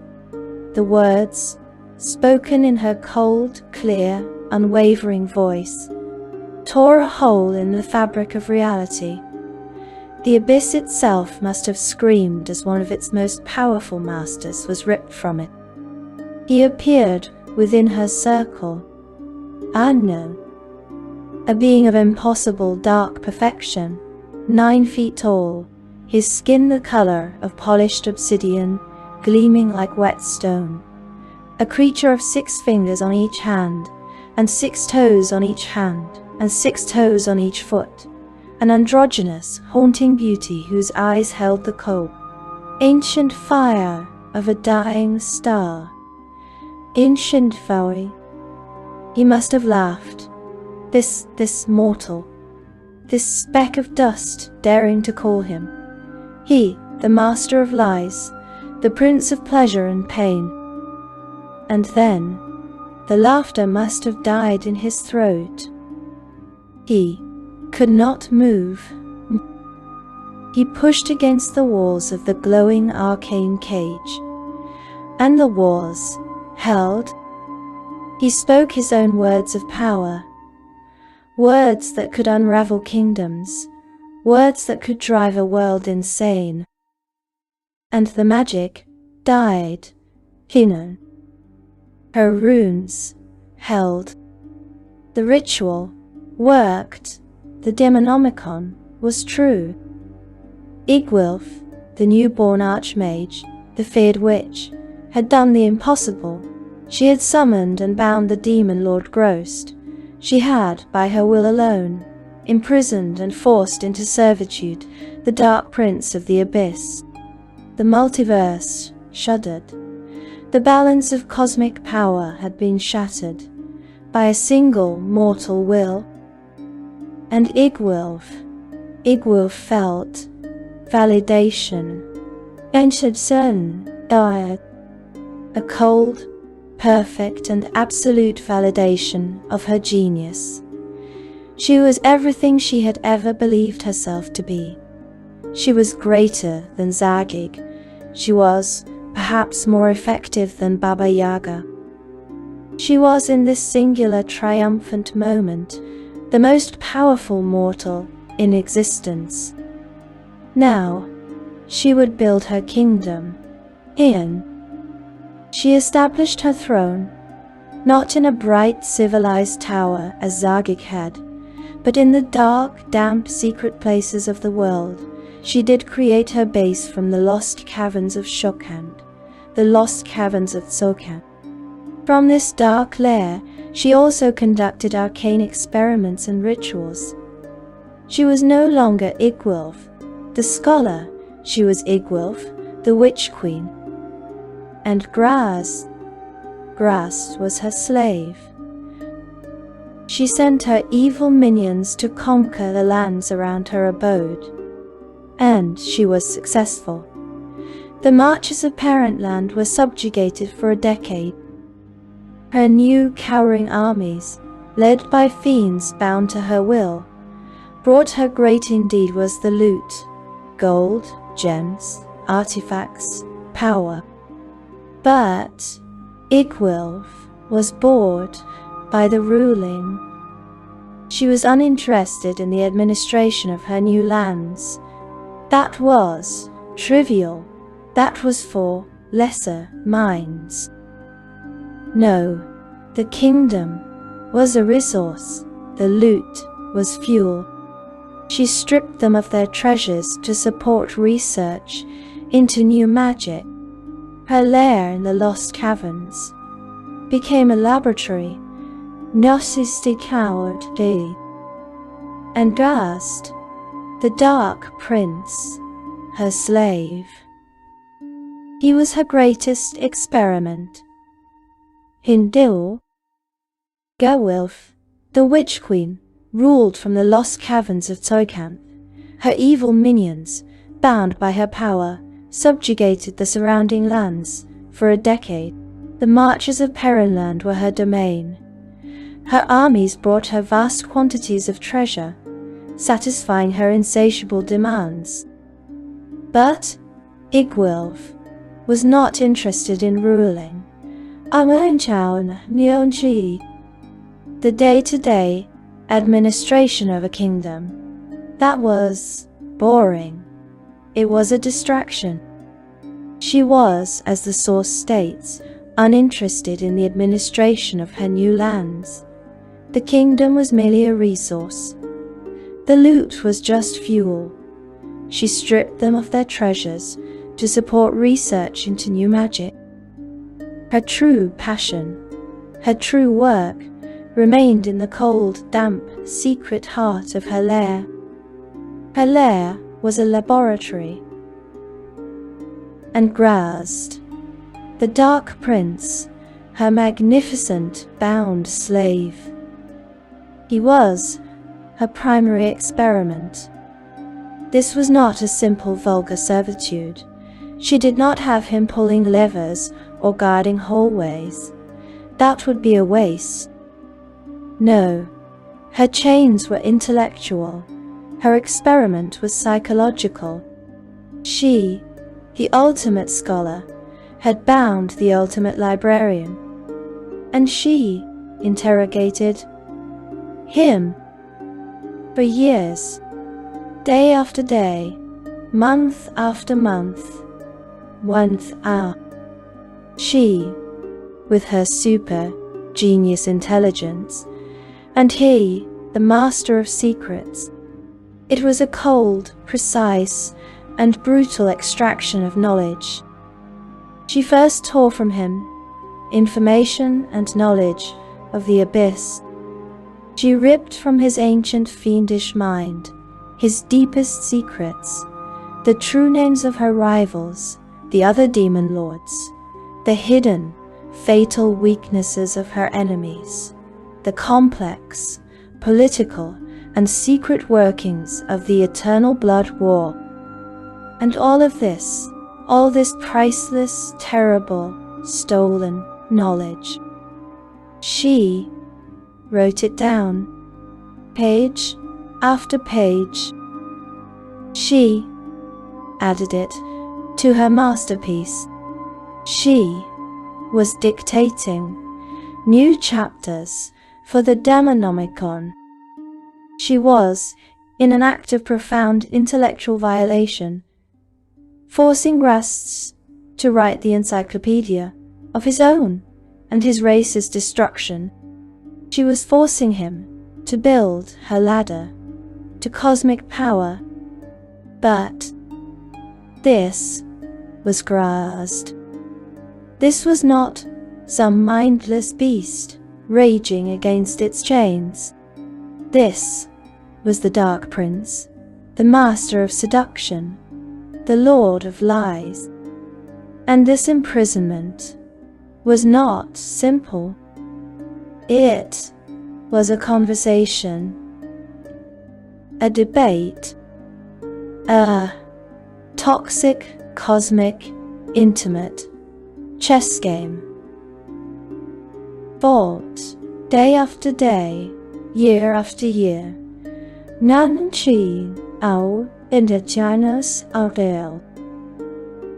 The words, spoken in her cold, clear, unwavering voice, tore a hole in the fabric of reality. The abyss itself must have screamed as one of its most powerful masters was ripped from it. He appeared within her circle, unknown, a being of impossible dark perfection, 9 feet tall, his skin the color of polished obsidian, gleaming like wet stone, a creature of 6 fingers on each hand, and 6 toes on each hand, and 6 toes on each foot, an androgynous, haunting beauty whose eyes held the cold, ancient fire of a dying star. Ancient fire. He must have laughed. This mortal, this speck of dust daring to call him. He, the master of lies, the prince of pleasure and pain. And then, the laughter must have died in his throat. He could not move. He pushed against the walls of the glowing arcane cage, and the walls held. He spoke his own words of power, words that could unravel kingdoms, words that could drive a world insane. And the magic died. Hino. Her runes held. The ritual worked. The Demonomicon was true. Igwilf, the newborn archmage, the feared witch, had done the impossible. She had summoned and bound the demon Lord Graz'zt. She had, by her will alone, imprisoned and forced into servitude the Dark Prince of the Abyss. The multiverse shuddered. The balance of cosmic power had been shattered by a single mortal will. And Igwilf felt validation. Ancient Sun died. A cold, perfect and absolute validation of her genius. She was everything she had ever believed herself to be. She was greater than Zagig. She was, perhaps, more effective than Baba Yaga. She was, in this singular triumphant moment, the most powerful mortal in existence. Now, she would build her kingdom. She established her throne, not in a bright civilized tower as Zagig had, but in the dark, damp, secret places of the world. She did create her base from the lost caverns of Shokhand, the lost caverns of Tsokan. From this dark lair, she also conducted arcane experiments and rituals. She was no longer Igwilf, the scholar. She was Igwilf, the witch queen. And Graz'zt was her slave. She sent her evil minions to conquer the lands around her abode. And she was successful. The marches of Parentland were subjugated for a decade. Her new cowering armies, led by fiends bound to her will, brought her great indeed was the loot, gold, gems, artifacts, power. But Igwilf was bored by the ruling. She was uninterested in the administration of her new lands. That was trivial. That was for lesser minds. No, the kingdom was a resource. The loot was fuel. She stripped them of their treasures to support research into new magic. Her lair in the lost caverns became a laboratory. Gnostic coward day. And Graz'zt, the Dark Prince, her slave. He was her greatest experiment. Hindil, Gerwilf, the Witch Queen, ruled from the lost caverns of Toykamp. Her evil minions, bound by her power, subjugated the surrounding lands. For a decade, the marches of Perrinland were her domain. Her armies brought her vast quantities of treasure, satisfying her insatiable demands. But Igwilf was not interested in ruling. The day-to-day administration of a kingdom. That was boring. It was a distraction. She was, as the source states, uninterested in the administration of her new lands. The kingdom was merely a resource. The loot was just fuel. She stripped them of their treasures to support research into new magic. Her true passion, her true work, remained in the cold, damp, secret heart of her lair. Her lair was a laboratory. And Graz'zt, the Dark Prince, her magnificent, bound slave. He was her primary experiment. This was not a simple vulgar servitude. She did not have him pulling levers or guarding hallways. That would be a waste. No, her chains were intellectual. Her experiment was psychological. She, the ultimate scholar, had bound the ultimate librarian. And she interrogated him for years, day after day, month after month, hour. She, with her super genius intelligence, and he, the master of secrets. It was a cold, precise, and brutal extraction of knowledge. She first tore from him information and knowledge of the abyss. She ripped from his ancient fiendish mind his deepest secrets, the true names of her rivals, the other demon lords, the hidden, fatal weaknesses of her enemies, the complex, political, and secret workings of the eternal blood war. And all this priceless, terrible, stolen knowledge. She wrote it down, page after page. She added it to her masterpiece. She was dictating new chapters for the Demonomicon. She was, in an act of profound intellectual violation, forcing Graz'zt to write the encyclopedia of his own and his race's destruction. She was forcing him to build her ladder to cosmic power. But this was Graz'zt. This was not some mindless beast raging against its chains. This was the Dark Prince, the master of seduction, the lord of lies. And this imprisonment was not simple. It was a conversation, a debate, a toxic, cosmic, intimate chess game. Fought day after day, year after year. Nanchi au indigenous Ardale.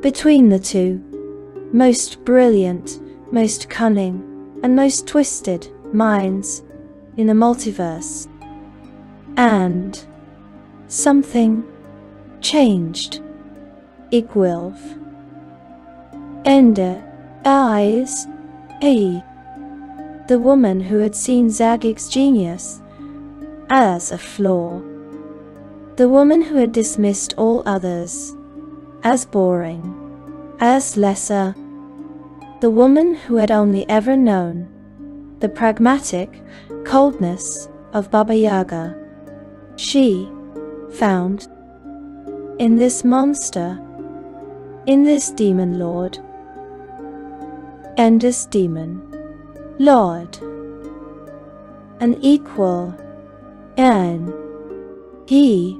Between the two, most brilliant, most cunning, and most twisted minds in the multiverse. And something changed. Igwilf. Ende eyes. The woman who had seen Zagig's genius as a flaw. The woman who had dismissed all others as boring, as lesser. The woman who had only ever known the pragmatic coldness of Baba Yaga. She found in this monster in this demon lord and this demon lord an equal, and he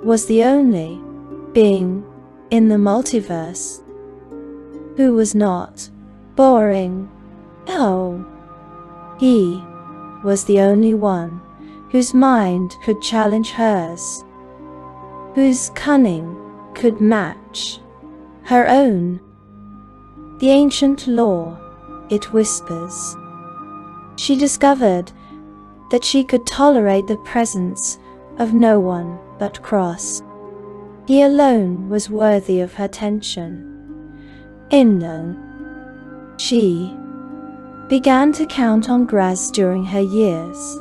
was the only being in the multiverse who was not boring. Oh, he was the only one whose mind could challenge hers, whose cunning could match her own. The ancient lore, it whispers. She discovered that she could tolerate the presence of no one but Cross. He alone was worthy of her attention. She began to count on Graz'zt during her years,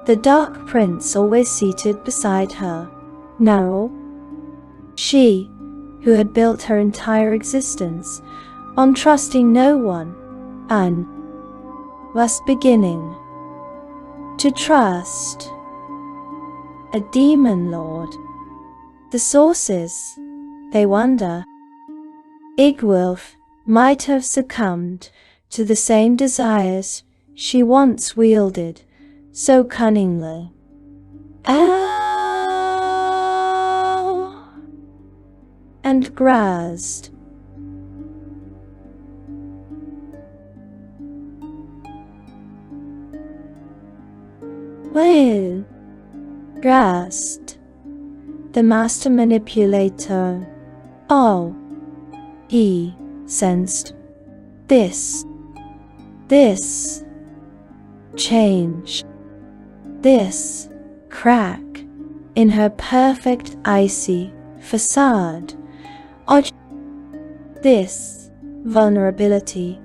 the Dark Prince always seated beside her. Now, she, who had built her entire existence on trusting no one, and was beginning to trust a demon lord. The sources, they wonder. Igwilf might have succumbed to the same desires she once wielded so cunningly. And Graz'zt. Well, Graz'zt, the master manipulator. Oh, he sensed this change, this crack in her perfect icy facade, or this vulnerability,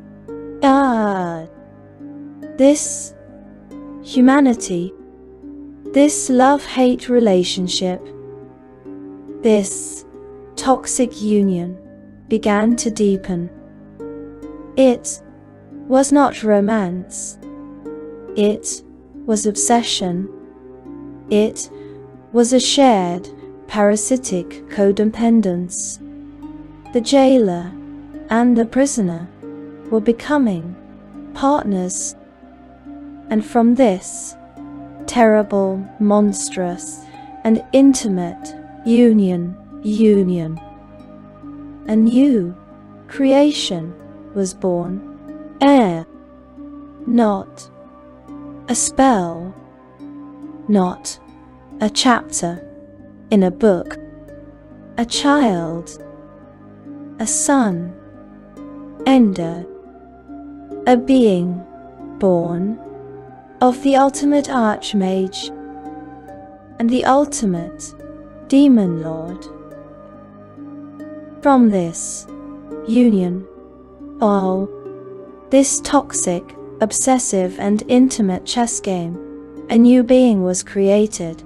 this humanity, this love-hate relationship, this toxic union began to deepen. It was not romance. It was obsession. It was a shared, parasitic codependence. The jailer and the prisoner were becoming partners. And from this terrible, monstrous, and intimate union, a new creation was born. Not a spell, not a chapter in a book, a child, a son, Ender, a being born of the ultimate Archmage and the ultimate Demon Lord. From this union, this toxic, obsessive and intimate chess game, a new being was created,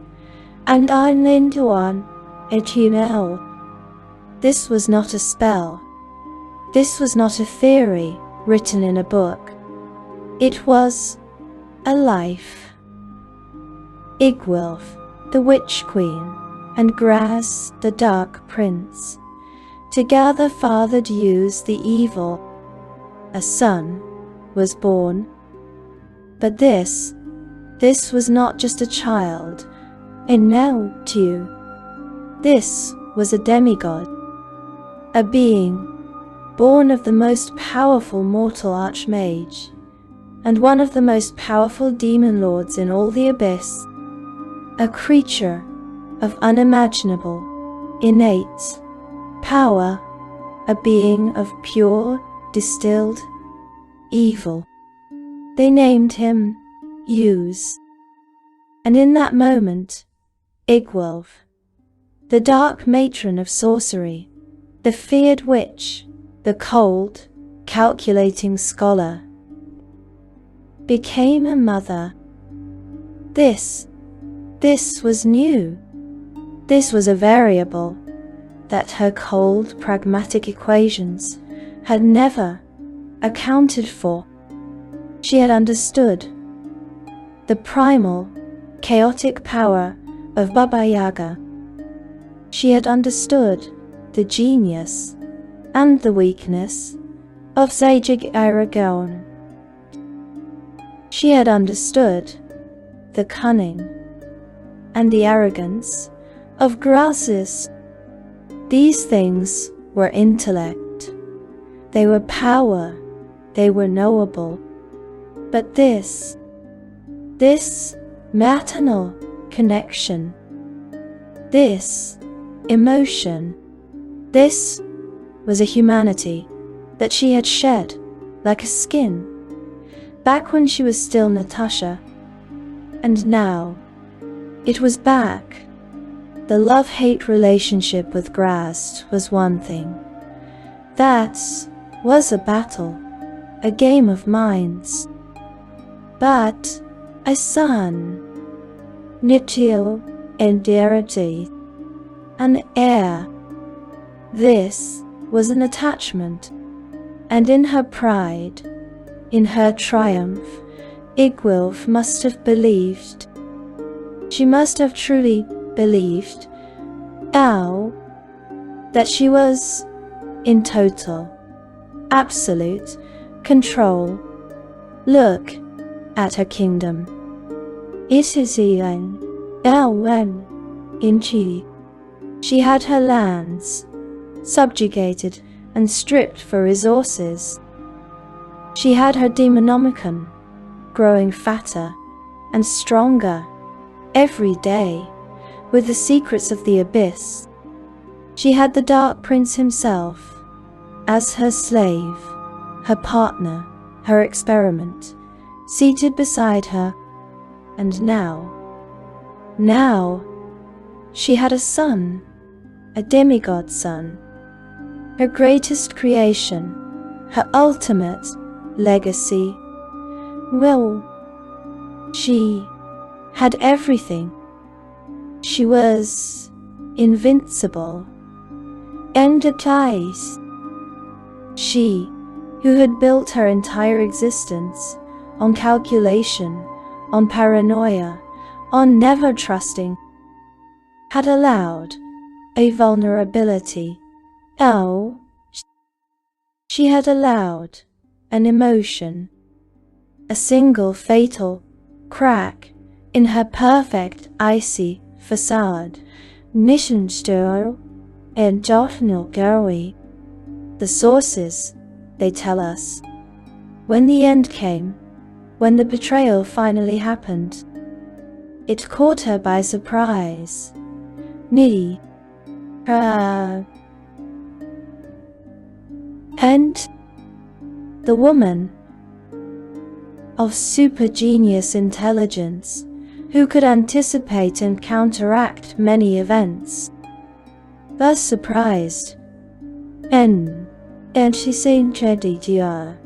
and I'm into one, This was not a spell. This was not a theory written in a book. It was a life. Igwilf, the Witch Queen, and Graz'zt, the Dark Prince, together fathered use the evil. A son was born. But this was not just a child, This was a demigod, a being born of the most powerful mortal Archmage, and one of the most powerful demon lords in all the abyss, a creature of unimaginable, innate power, a being of pure, distilled evil. They named him Use. And in that moment, Igwilf, the dark matron of sorcery, the feared witch, the cold, calculating scholar, became a mother. This was new. This was a variable that her cold, pragmatic equations had never accounted for. She had understood the primal, chaotic power of Baba Yaga. She had understood the genius and the weakness of Zadig Aragon. She had understood the cunning and the arrogance of Graz'zt. These things were intellect, they were power, they were knowable. But this maternal connection, this emotion, this was a humanity that she had shed like a skin back when she was still Natasha, and now it was back. The love-hate relationship with Graz'zt was one thing. That was a battle, a game of minds. But a son, Nitil and Derity, an heir. This was an attachment, and in her pride, in her triumph, Igwilf must have believed. She must have truly believed, that she was in total, absolute control. Look at her kingdom. It is when in she had her lands subjugated and stripped for resources. She had her Demonomicon growing fatter and stronger every day with the secrets of the abyss. She had the Dark Prince himself as her slave, her partner, her experiment, seated beside her. And now she had a son, a demigod son, her greatest creation, her ultimate legacy. Well, she had everything. She was invincible. And at least, she, who had built her entire existence on calculation, on paranoia, on never trusting, had allowed a vulnerability. She had allowed an emotion, a single fatal crack in her perfect icy facade. Nishanstoro and Jothnil Garwi. The sources, they tell us, when the end came, when the betrayal finally happened, it caught her by surprise. And the woman of super genius intelligence who could anticipate and counteract many events, thus surprised, and she seemed to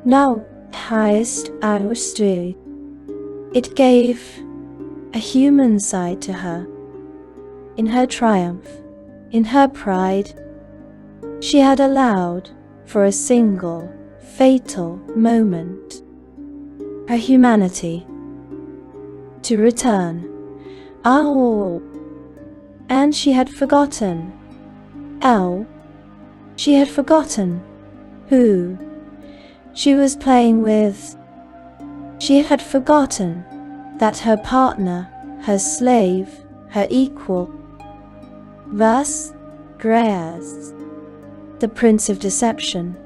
now highest honesty. It gave a human side to her. In her triumph, in her pride, she had allowed for a single fatal moment her humanity to return. And she had forgotten. She had forgotten who she was playing with. She had forgotten that her partner, her slave, her equal, was Graz'zt, the Prince of Deception,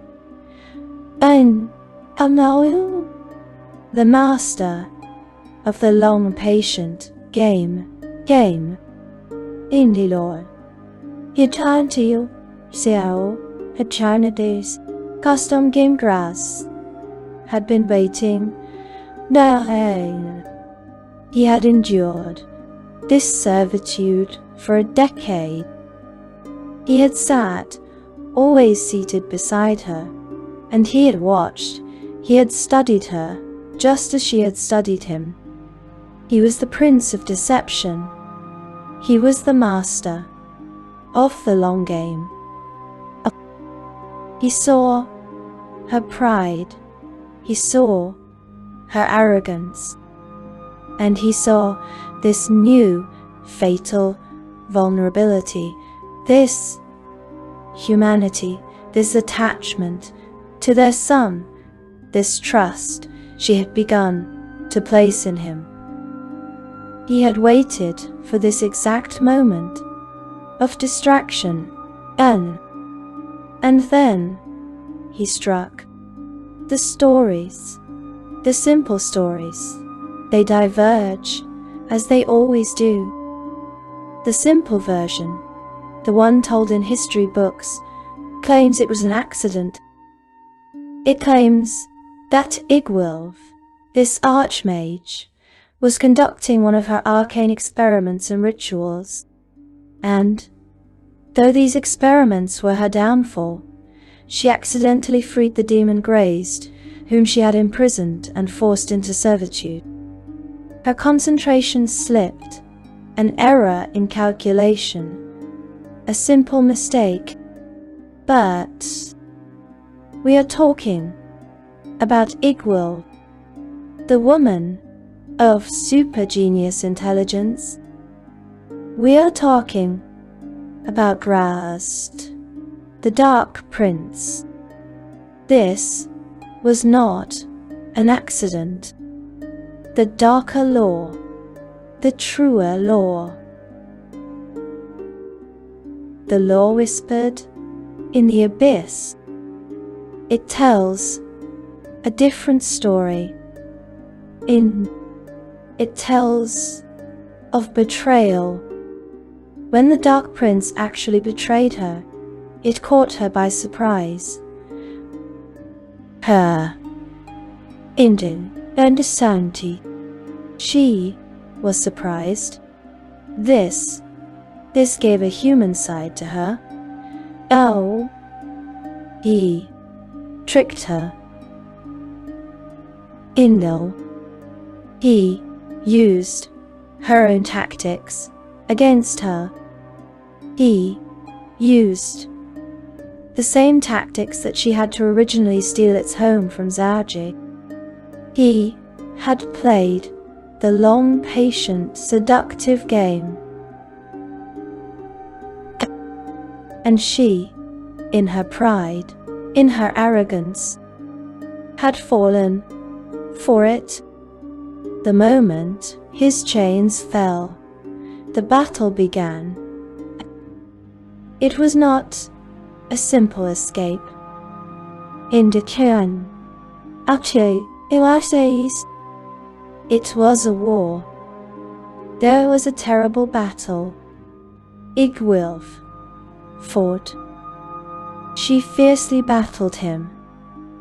and the master of the long patient game. D&D Lore. Eternity Xiao Eternity's custom game Graz'zt had been waiting. He had endured this servitude for a decade. He had sat, always seated beside her, and he had watched, he had studied her, just as she had studied him. He was the Prince of Deception. He was the master of the long game. He saw her pride, he saw her arrogance, and he saw this new fatal vulnerability, this humanity this attachment to their son, this trust she had begun to place in him. He had waited for this exact moment of distraction, and then he struck. The stories, the simple stories, they diverge, as they always do. The simple version, the one told in history books, claims it was an accident. It claims that Igwilf, this archmage, was conducting one of her arcane experiments and rituals, and, though these experiments were her downfall, she accidentally freed the demon Graz'zt, whom she had imprisoned and forced into servitude. Her concentration slipped, an error in calculation, a simple mistake. But we are talking about Igwilf, the woman of super genius intelligence. We are talking about Graz'zt, the Dark Prince. This was not an accident. The darker lore, the truer lore, the lore whispered in the abyss. It tells a different story. It tells of betrayal. When the Dark Prince actually betrayed her, it caught her by surprise. Her insanity. She was surprised. This gave a human side to her. Oh, he tricked her. No, he used her own tactics against her. He used the same tactics that she had to originally steal its home from Graz'zt. He had played the long, patient, seductive game. And she, in her pride, in her arrogance, had fallen for it. The moment his chains fell, the battle began. It was not a simple escape. It was a war. There was a terrible battle. Igwilf fought. She fiercely battled him.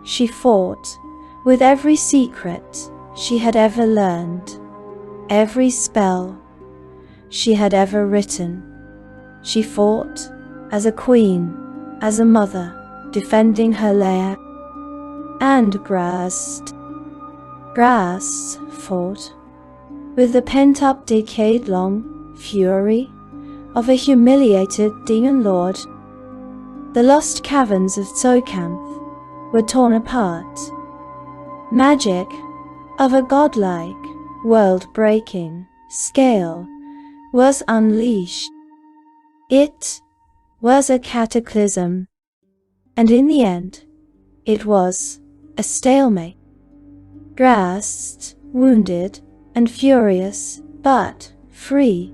She fought with every secret she had ever learned, every spell she had ever written. She fought as a queen, as a mother, defending her lair. And Graz'zt fought with the pent-up decade-long fury of a humiliated demon lord. The lost caverns of Tsokanth were torn apart. Magic of a godlike, world-breaking scale was unleashed. It was a cataclysm, and in the end, it was a stalemate. Graz'zt, wounded and furious, but free,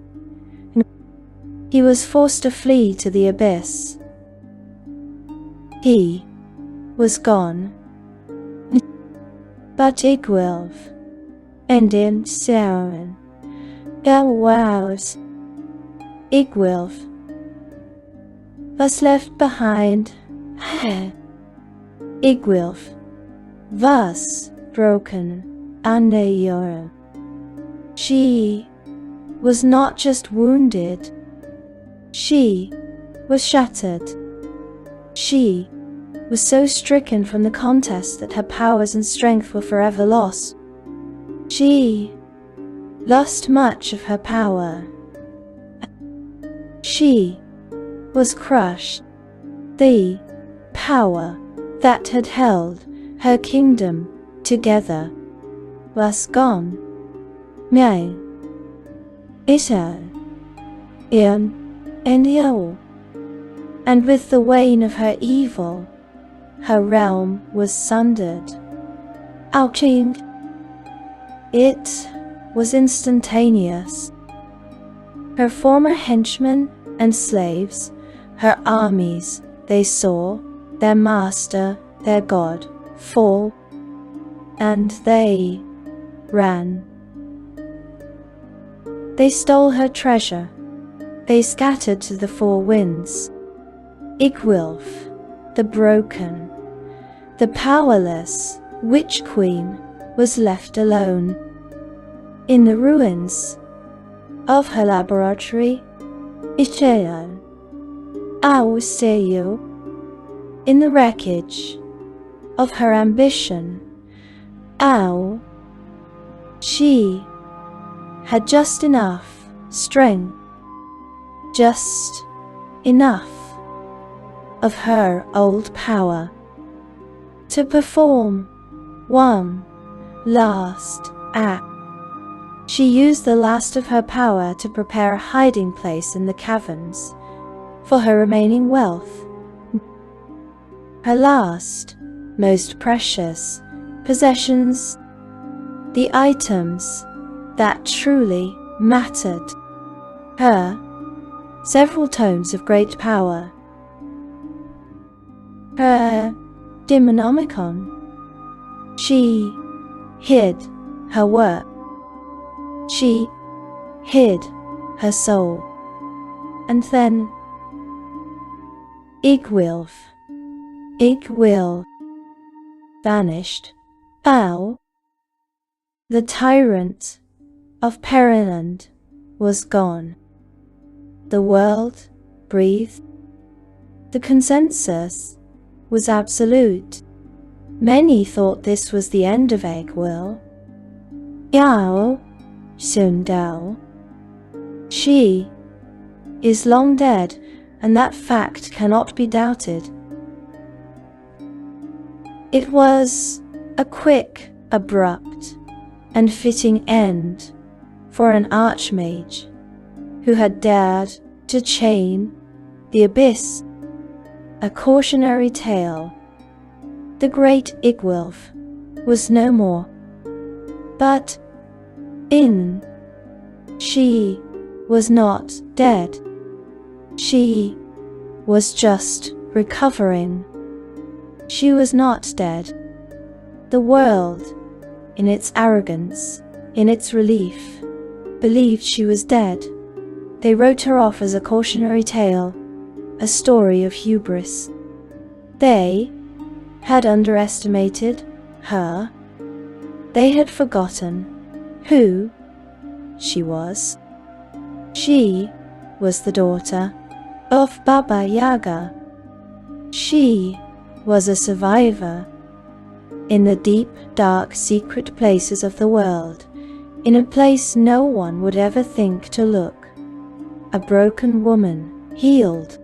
he was forced to flee to the abyss. He was gone. But Igwilf and in Sauron, Igwilf was left behind. Igwilf was broken under Europe. She was not just wounded, she was shattered. She was so stricken from the contest that her powers and strength were forever lost. She lost much of her power. She was crushed. The power that had held her kingdom together was gone. May and with the wane of her evil, her realm was sundered. Ouching! It was instantaneous. Her former henchmen and slaves, her armies, they saw their master, their god, fall, and they ran. They stole her treasure. They scattered to the four winds. Igwilf, the broken, the powerless witch queen, was left alone. In the ruins of her laboratory, Isheo, Auseyu, in the wreckage of her ambition, Au, she had just enough strength, just enough of her old power to perform one last act. She used the last of her power to prepare a hiding place in the caverns for her remaining wealth. Her last, most precious possessions, the items that truly mattered. Her several tomes of great power. Her Demonomicon. She hid her work. She hid her soul. And then Igwilf vanished. Au, the tyrant of Periland, was gone. The world breathed. The consensus was absolute. Many thought this was the end of Igwilf. Yao Sundao. She is long dead, and that fact cannot be doubted. It was a quick, abrupt, and fitting end for an archmage who had dared to chain the abyss. A cautionary tale. The great Igwilf was no more. But she was not dead. She was just recovering. She was not dead. The world, in its arrogance, in its relief, believed she was dead. They wrote her off as a cautionary tale, a story of hubris. They had underestimated her. They had forgotten who she was. She was the daughter of Baba Yaga. She was a survivor in the deep, dark, secret places of the world, in a place no one would ever think to look. A broken woman, healed.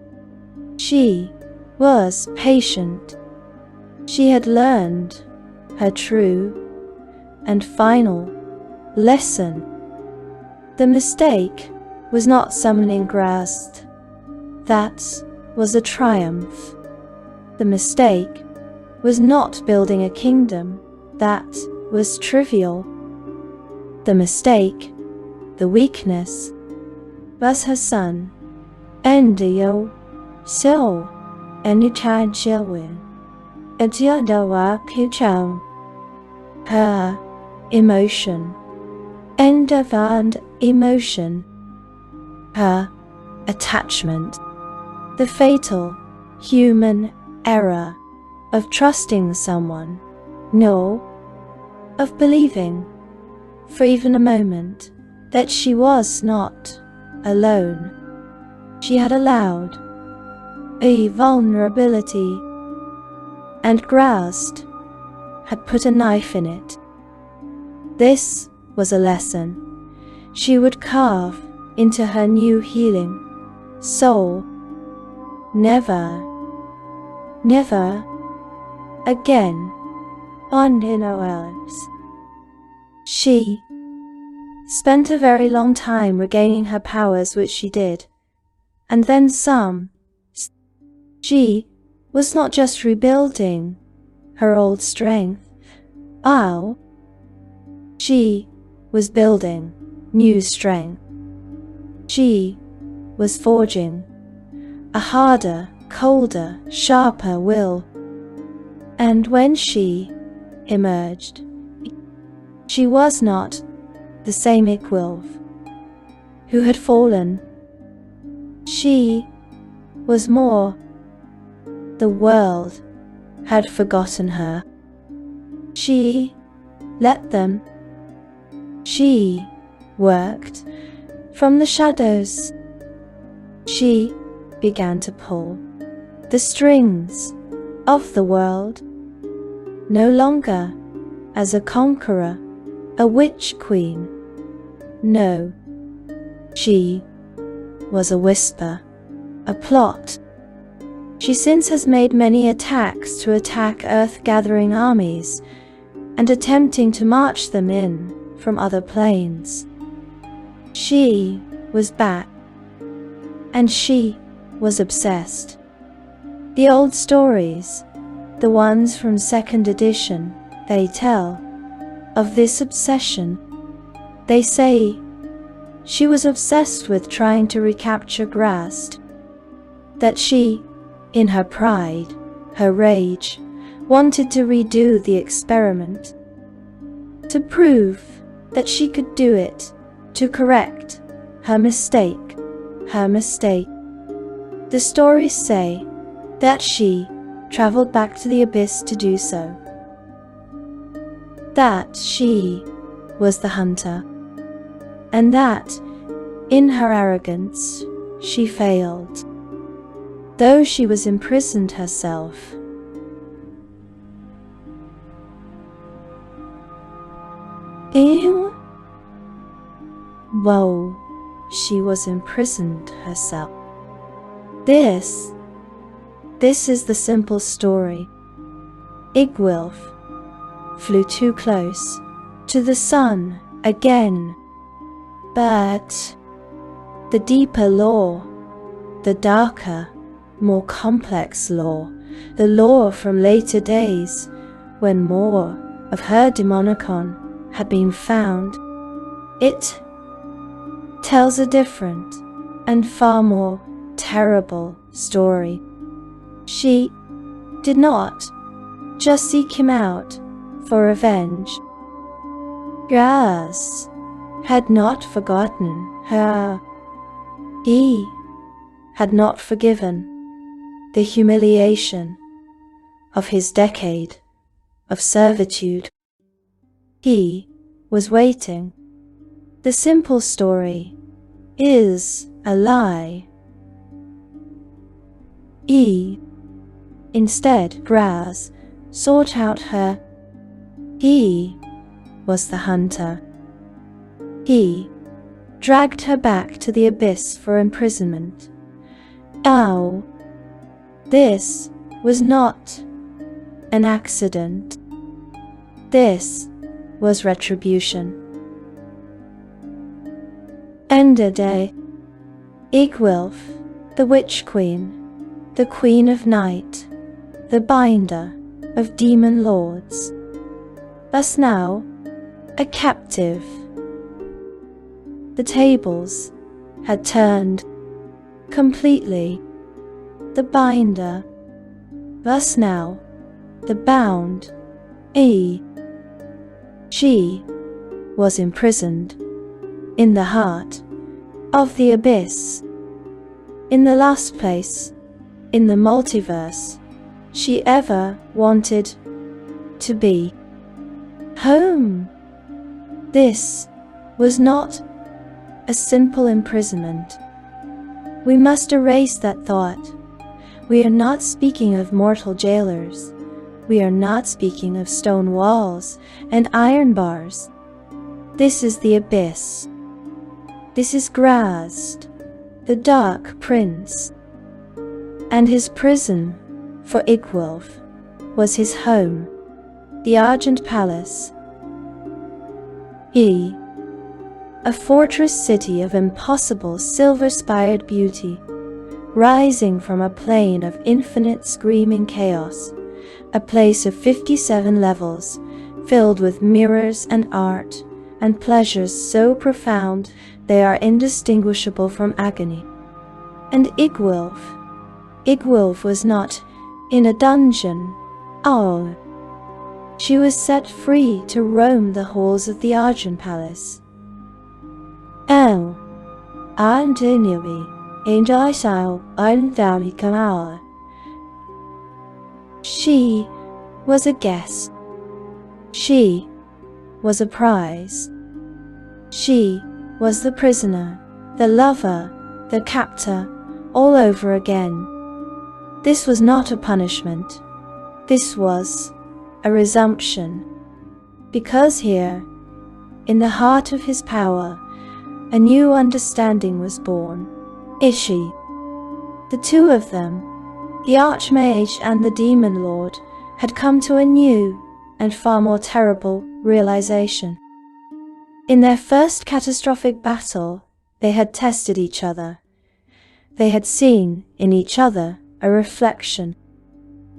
She was patient. She had learned her true and final lesson. The mistake was not summoning Graz'zt. That was a triumph. The mistake was not building a kingdom. That was trivial. The mistake, the weakness, was her son. Endio, so, Anytime Chilwin. Etiadawa Puchang. Her emotion. Endavand emotion. Her attachment. The fatal human error of trusting someone. No, of believing for even a moment that she was not alone. She had allowed a vulnerability, and Graz'zt had put a knife in it. This was a lesson she would carve into her new healing soul. Never, never again on Inoels. She spent a very long time regaining her powers, which she did, and then some. She was not just rebuilding her old strength. Oh, she was building new strength. She was forging a harder, colder, sharper will. And when she emerged, she was not the same Igwilf who had fallen. She was more. The world had forgotten her. She let them. She worked from the shadows. She began to pull the strings of the world, no longer as a conqueror, a witch queen. No, she was a whisper, a plot. She since has made many attacks to attack Earth-gathering armies and attempting to march them in from other planes. She was back, and she was obsessed. The old stories, the ones from 2nd edition, they tell of this obsession. They say she was obsessed with trying to recapture Graz'zt, that she, in her pride, her rage, wanted to redo the experiment, to prove that she could do it, to correct her mistake, her mistake. The stories say that she traveled back to the abyss to do so, that she was the hunter, and that, in her arrogance, she failed, though she was imprisoned herself. Whoa, she was imprisoned herself. This is the simple story. Igwilf flew too close to the sun again. But the deeper lore, the darker, more complex lore, the lore from later days, when more of her Demonicon had been found, it tells a different and far more terrible story. She did not just seek him out for revenge. Graz'zt had not forgotten her. He had not forgiven the humiliation of his decade of servitude. He was waiting. The simple story is a lie. Instead, Graz'zt sought out her. He was the hunter. He dragged her back to the abyss for imprisonment. Oh, this was not an accident. This was retribution. End of day. Igwilf, the Witch Queen, the Queen of Night, the binder of demon lords, thus now a captive. The tables had turned completely. The binder, thus now the bound. She was imprisoned in the heart of the abyss, in the last place in the multiverse she ever wanted to be. Home. This was not a simple imprisonment. We must erase that thought. We are not speaking of mortal jailers. We are not speaking of stone walls and iron bars. This is the abyss. This is Graz'zt, the Dark Prince. And his prison for Igwilf was his home, the Argent Palace. A fortress city of impossible silver-spired beauty, rising from a plane of infinite screaming chaos, a place of 57 levels, filled with mirrors and art, and pleasures so profound they are indistinguishable from agony. And Igwilf was not in a dungeon. Oh, she was set free to roam the halls of the Argent Palace. Oh, Antoniovi, angel I shall, I'm down he come out. She was a guest. She was a prize. She was the prisoner, the lover, the captor, all over again. This was not a punishment. This was a resumption. Because here, in the heart of his power, a new understanding was born. Ishi. The two of them, the Archmage and the Demon Lord, had come to a new and far more terrible realization. In their first catastrophic battle, they had tested each other. They had seen in each other a reflection.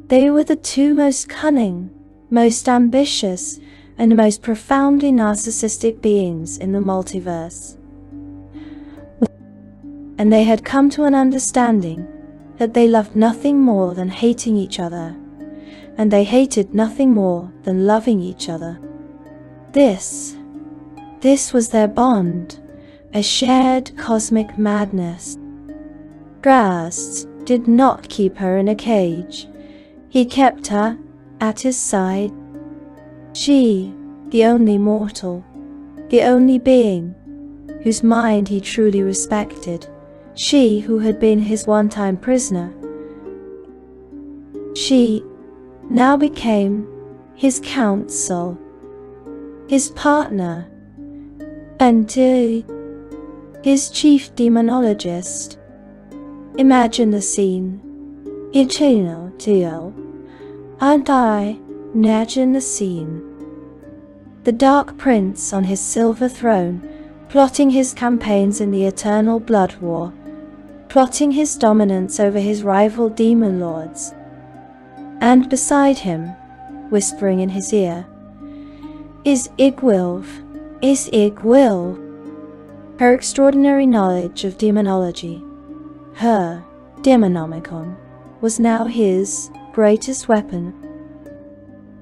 They were the two most cunning, most ambitious, and most profoundly narcissistic beings in the multiverse. And they had come to an understanding that they loved nothing more than hating each other, and they hated nothing more than loving each other. This was their bond, a shared cosmic madness. Graz'zt did not keep her in a cage. He kept her at his side. She, the only mortal, the only being whose mind he truly respected, she who had been his one-time prisoner, she now became his counsel, his partner, and his chief demonologist. Imagine the scene. Imagine the scene. The Dark Prince on his silver throne, plotting his campaigns in the eternal blood war, plotting his dominance over his rival demon lords. And beside him, whispering in his ear, is Igwilf. Her extraordinary knowledge of demonology, her Demonomicon, was now his greatest weapon.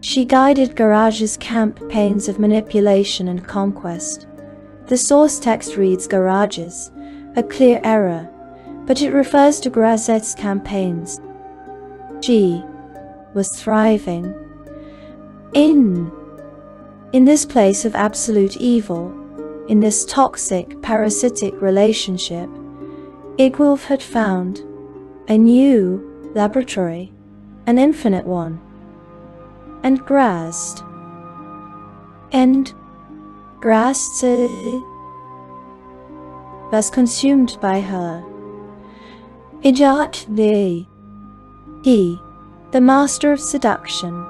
She guided Garage's campaigns of manipulation and conquest. The source text reads Garage's, a clear error, but it refers to Graz'zt's campaigns. She was thriving. In this place of absolute evil, in this toxic, parasitic relationship, Igwilf had found a new laboratory, an infinite one. And Graz'zt was consumed by her. He, the master of seduction,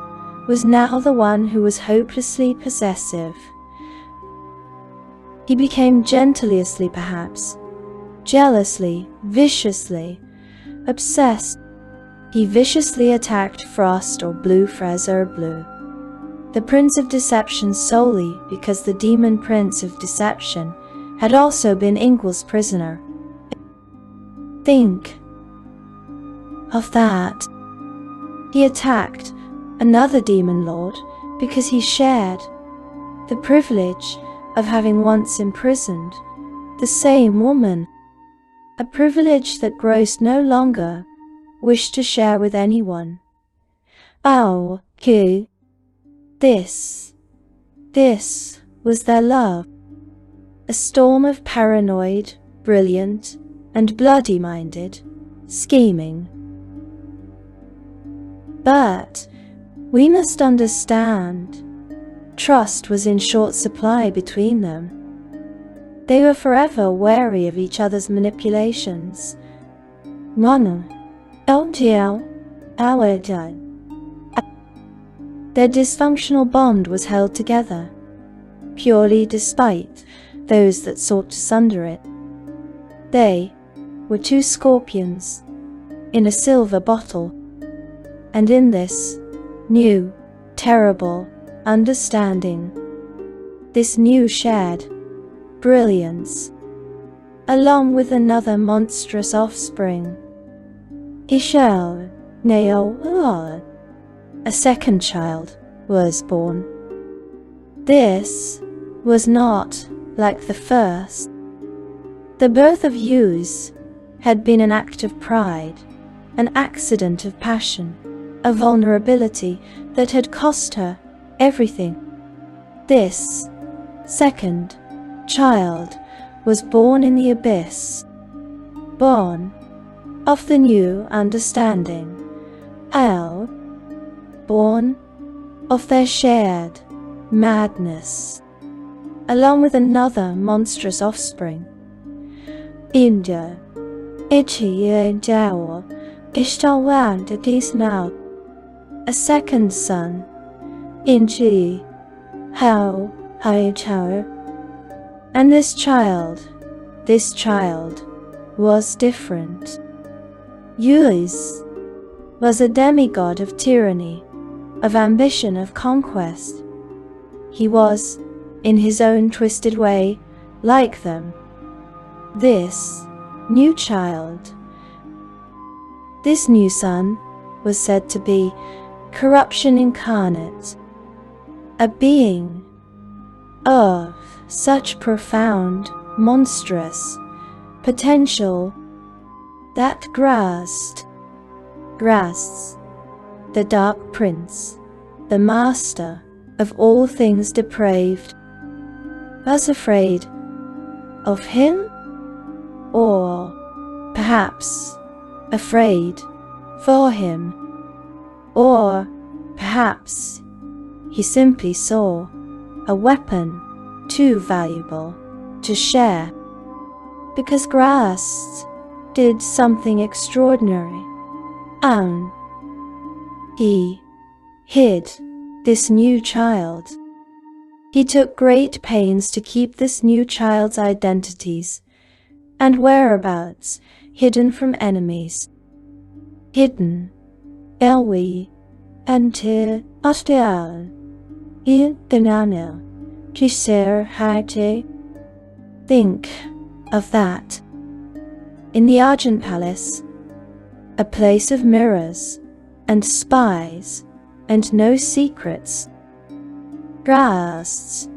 was now the one who was hopelessly possessive. He became genteelly perhaps, jealously, viciously, obsessed. He viciously attacked Frost or Blue Fraser Blue, the Prince of Deception, solely because the Demon Prince of Deception had also been Ingwil's prisoner. Think of that. He attacked another Demon Lord because he shared the privilege of having once imprisoned the same woman, a privilege that Graz'zt no longer wished to share with anyone. Oh, this was their love, a storm of paranoid, brilliant, and bloody-minded scheming. But we must understand, trust was in short supply between them. They were forever wary of each other's manipulations. Their dysfunctional bond was held together, purely despite those that sought to sunder it. They were two scorpions in a silver bottle. And in this new, terrible understanding, this new shared brilliance, along with another monstrous offspring, Ishel Neo, a second child was born. This was not like the first. The birth of Hughes had been an act of pride, an accident of passion, a vulnerability that had cost her everything. This second child was born in the abyss, born of the new understanding, born of their shared madness, along with another monstrous offspring. India, a second son, and this child was different. Ulysses was a demigod of tyranny, of ambition, of conquest. He was, in his own twisted way, like them. This new child, this new son, was said to be corruption incarnate, a being of such profound, monstrous potential that Graz'zt, the Dark Prince, the master of all things depraved, was afraid of him, or perhaps afraid for him, or perhaps he simply saw a weapon too valuable to share, because Graz'zt did something extraordinary. He hid this new child. He took great pains to keep this new child's identities and whereabouts hidden from enemies. Hidden, elwi, until astel, denano, kiser hate. Think of that. In the Argent Palace, a place of mirrors and spies and no secrets, Graz'zt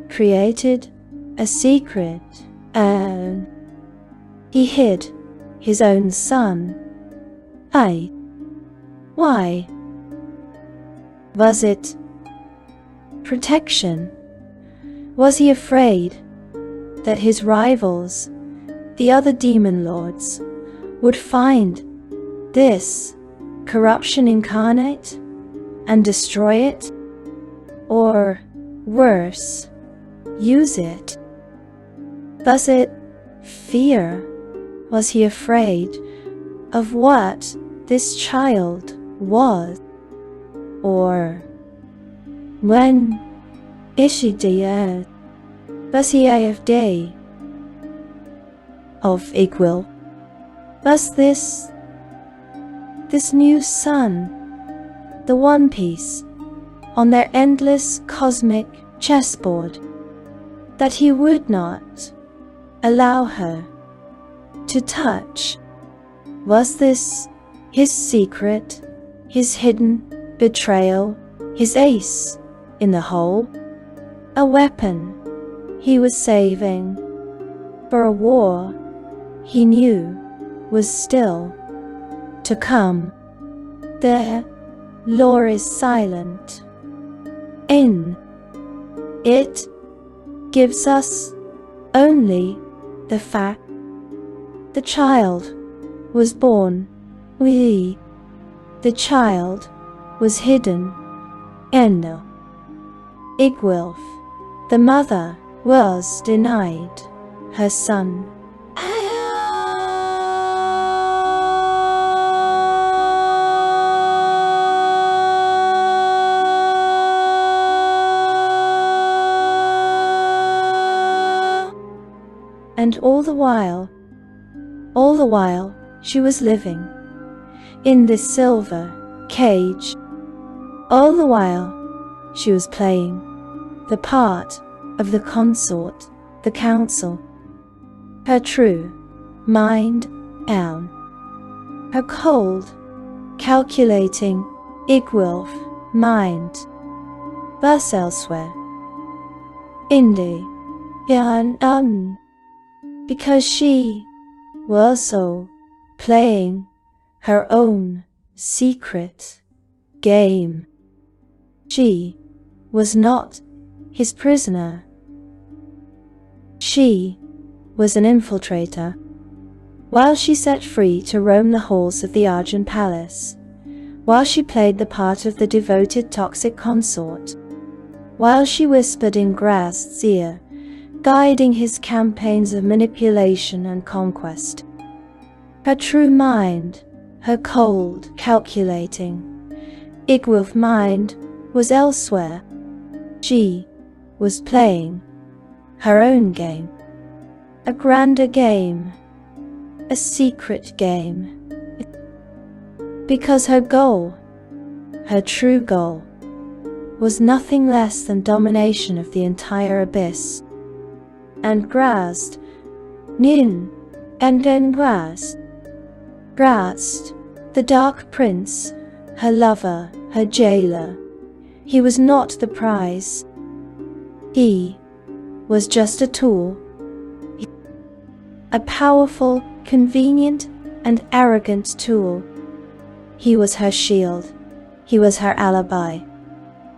created a secret, and he hid his own son. Why? Was it protection? Was he afraid that his rivals, the other demon lords, would find this corruption incarnate and destroy it? Or worse, use it? Was it fear? Was he afraid of what this child was? Or when Ishidea was he AFD of equal? Was this new son, the one piece on their endless cosmic chessboard that he would not allow her to touch? Was this his secret, his hidden betrayal, his ace in the hole? A weapon he was saving for a war he knew was still to come. The lore is silent. In it gives us only the fact the child was born. The child was hidden. Enno. Igwilf, the mother, was denied her son. And all the while she was living in this silver cage. All the while, she was playing the part of the consort, the council. Her true mind, her cold, calculating Igwilf mind, was elsewhere. Because she was also playing her own secret game. She was not his prisoner. She was an infiltrator. While she set free to roam the halls of the Argent Palace, while she played the part of the devoted toxic consort, while she whispered in Graz'zt's ear, guiding his campaigns of manipulation and conquest, her true mind, her cold, calculating Igwilf mind, was elsewhere. She was playing her own game, a grander game, a secret game, because her goal, her true goal, was nothing less than domination of the entire abyss. And Graz'zt, Graz'zt, the Dark Prince, her lover, her jailer, he was not the prize. He was just a tool, a powerful, convenient, and arrogant tool. He was her shield. He was her alibi.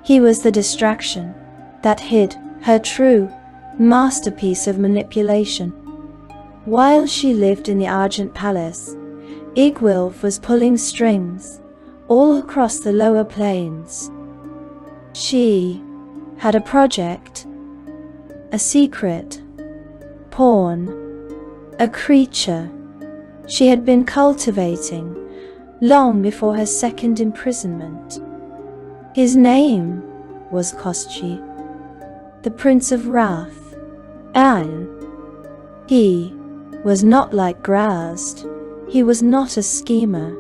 He was the distraction that hid her true masterpiece of manipulation. While she lived in the Argent Palace, Igwilf was pulling strings all across the lower plains. She had a project, a secret pawn, a creature she had been cultivating long before her second imprisonment. His name was Kostchi, the Prince of Wrath, and he was not like Graz'zt. He was not a schemer.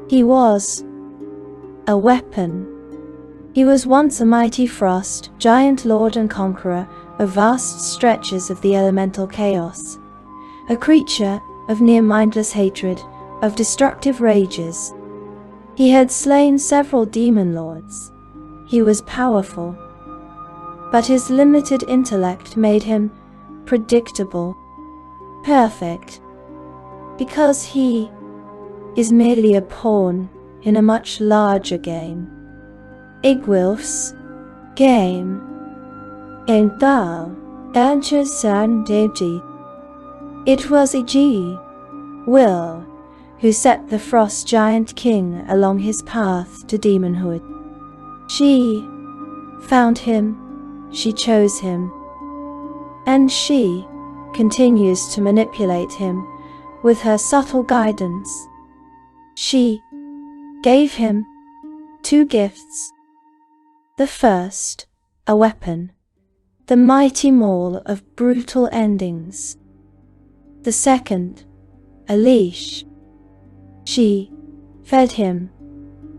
He was a weapon. He was once a mighty frost, giant lord and conqueror of vast stretches of the elemental chaos, a creature of near-mindless hatred, of destructive rages. He had slain several demon lords. He was powerful, but his limited intellect made him predictable, perfect, because he is merely a pawn in a much larger game. Igwilf's game. And thou, it was Will who set the frost giant king along his path to demonhood. She found him, she chose him, and she continues to manipulate him with her subtle guidance. She gave him 2 gifts. The first, a weapon, the mighty maul of brutal endings. The second, a leash. She fed him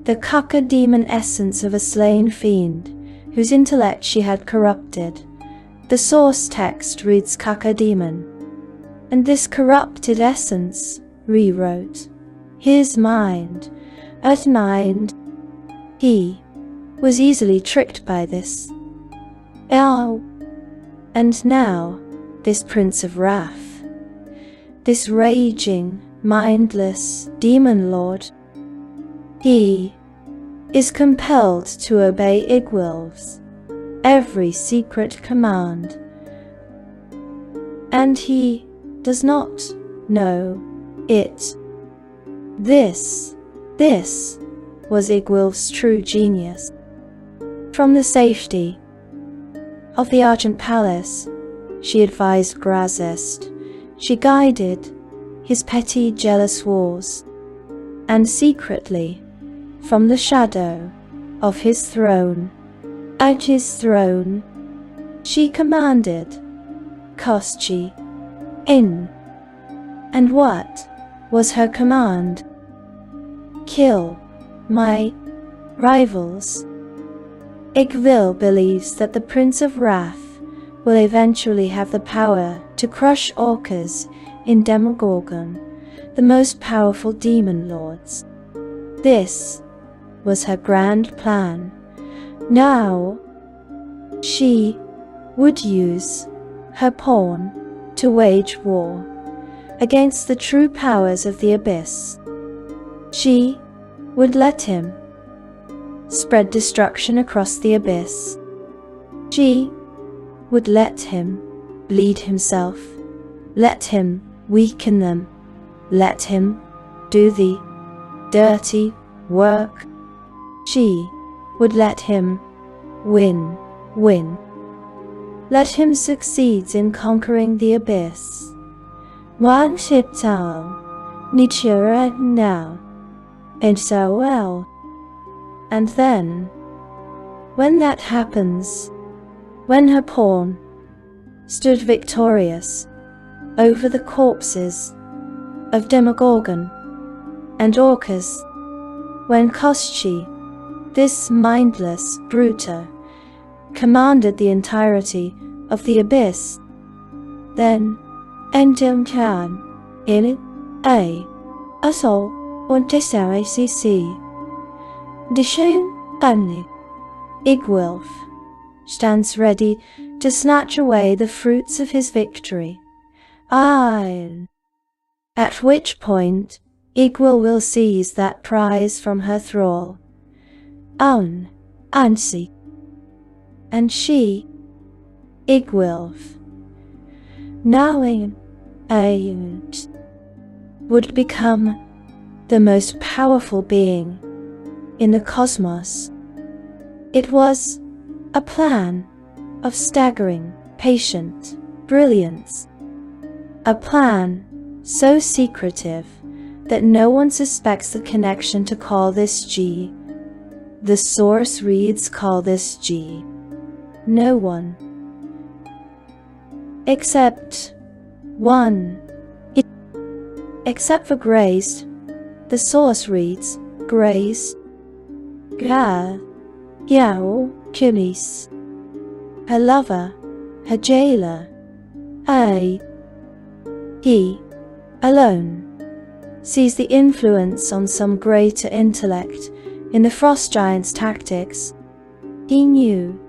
the Kaka demon essence of a slain fiend, whose intellect she had corrupted. The source text reads Kaka demon, and this corrupted essence rewrote his mind at 9. He was easily tricked by this. And now, this Prince of Wrath, this raging, mindless demon lord, he is compelled to obey Igwilf's every secret command, and he does not know it. This was Igwilf's true genius. From the safety of the Argent Palace, she advised Graz'zt. She guided his petty, jealous wars, and secretly, from the shadow of his throne, at his throne, she commanded Kostchi in. And what was her command. Kill my rivals. Igvil believes that the Prince of Wrath will eventually have the power to crush orcas in Demogorgon, the most powerful demon lords. This was her grand plan. Now, she would use her pawn to wage war against the true powers of the Abyss. She would let him spread destruction across the Abyss. She would let him bleed himself, let him weaken them, let him do the dirty work. She would let him win. Let him succeed in conquering the Abyss. One ship town, Nichira now, and so well. And then, when that happens, when her pawn stood victorious over the corpses of Demogorgon and Orcus, when Koschei, this mindless bruter, commanded the entirety of the Abyss, then Endem Khan in a assault on Tesseract Dishun Bunny Igwilf stands ready to snatch away the fruits of his victory. At which point Igwil will seize that prize from her thrall. Ansi. And she, Igwilf, knowing would become the most powerful being in the cosmos. It was a plan of staggering, patient brilliance. A plan so secretive that no one suspects the connection to call this G. The source reads call this G. No one. Except one. Except for Graz'zt. The source reads Graz'zt. Yao Kimis. Her lover, her jailer. He alone sees the influence on some greater intellect in the Frost Giant's tactics. He knew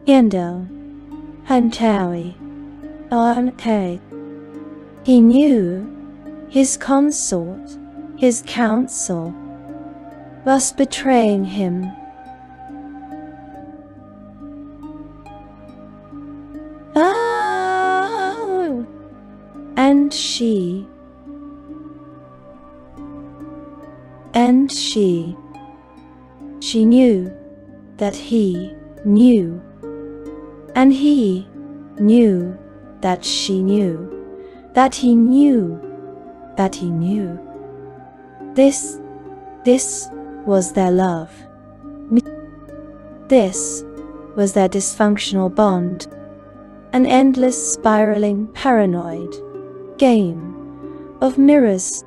Yendel Hantawi Arnke. He knew his consort, his counsel, was betraying him. And she knew that he knew, and he knew that she knew, that he knew, that he knew. This was their love. This was their dysfunctional bond, an endless spiraling paranoid game of mirrors.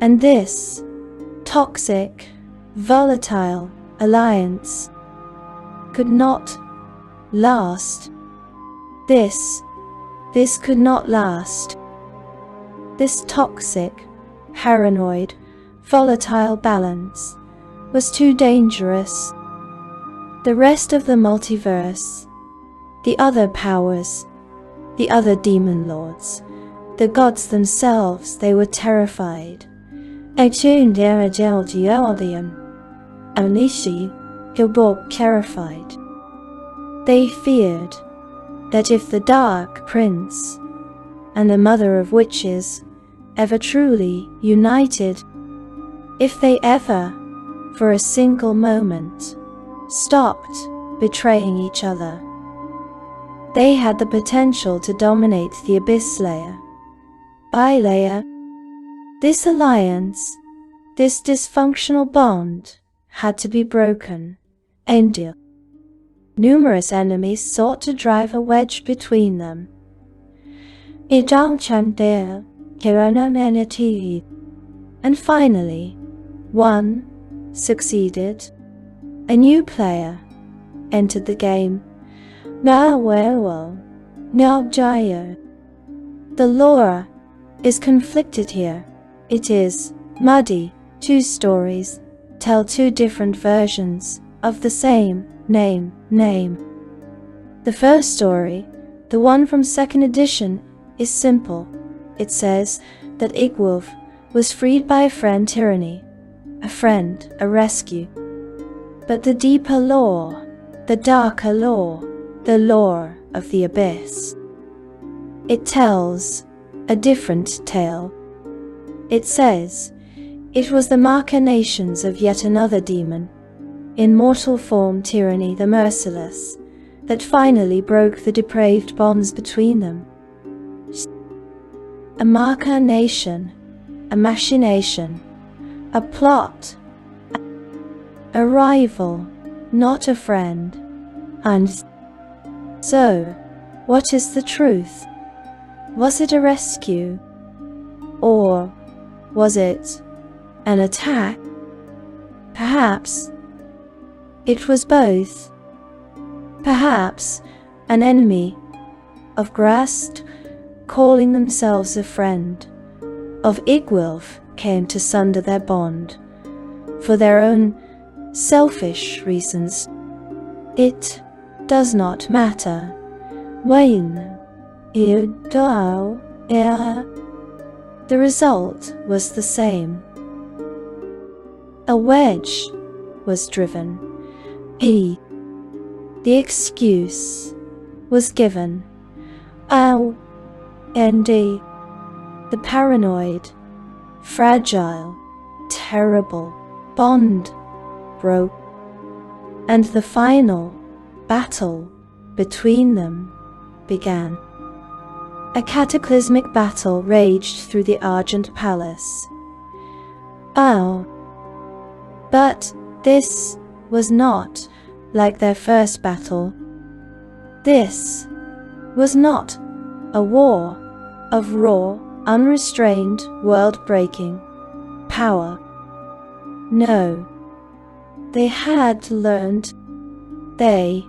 And this toxic, volatile alliance could not last. This could not last. This toxic, paranoid, volatile balance was too dangerous. The rest of the multiverse, the other powers, the other demon lords, the gods themselves, they were terrified. Onishi, Gilborg terrified. They feared that if the Dark Prince and the Mother of Witches ever truly united, if they ever, for a single moment, stopped betraying each other, they had the potential to dominate the Abyss layer. By layer, this alliance, this dysfunctional bond, had to be broken. And numerous enemies sought to drive a wedge between them. Idal Chandel, humanity. And finally, one succeeded. A new player entered the game. The lore is conflicted here. It is muddy. Two stories tell two different versions of the same name. The first story, the one from 2nd edition, is simple. It says that Igwulf was freed by a friend tyranny, a rescue. But the deeper lore, the darker lore, the lore of the abyss, it tells a different tale. It says it was the machinations of yet another demon, in mortal form tyranny the merciless, that finally broke the depraved bonds between them. A machination, a machination, a plot, a rival, not a friend. And so, what is the truth? Was it a rescue? Or was it an attack? Perhaps it was both. Perhaps an enemy of Graz'zt, calling themselves a friend of Igwulf, came to sunder their bond for their own selfish reasons. It does not matter. The result was the same. A wedge was driven. The excuse was given. D&D, the paranoid, fragile, terrible bond broke, and the final battle between them began. A cataclysmic battle raged through the Argent Palace. But this was not like their first battle. This was not a war of raw, unrestrained, world-breaking power. No, they had learned. They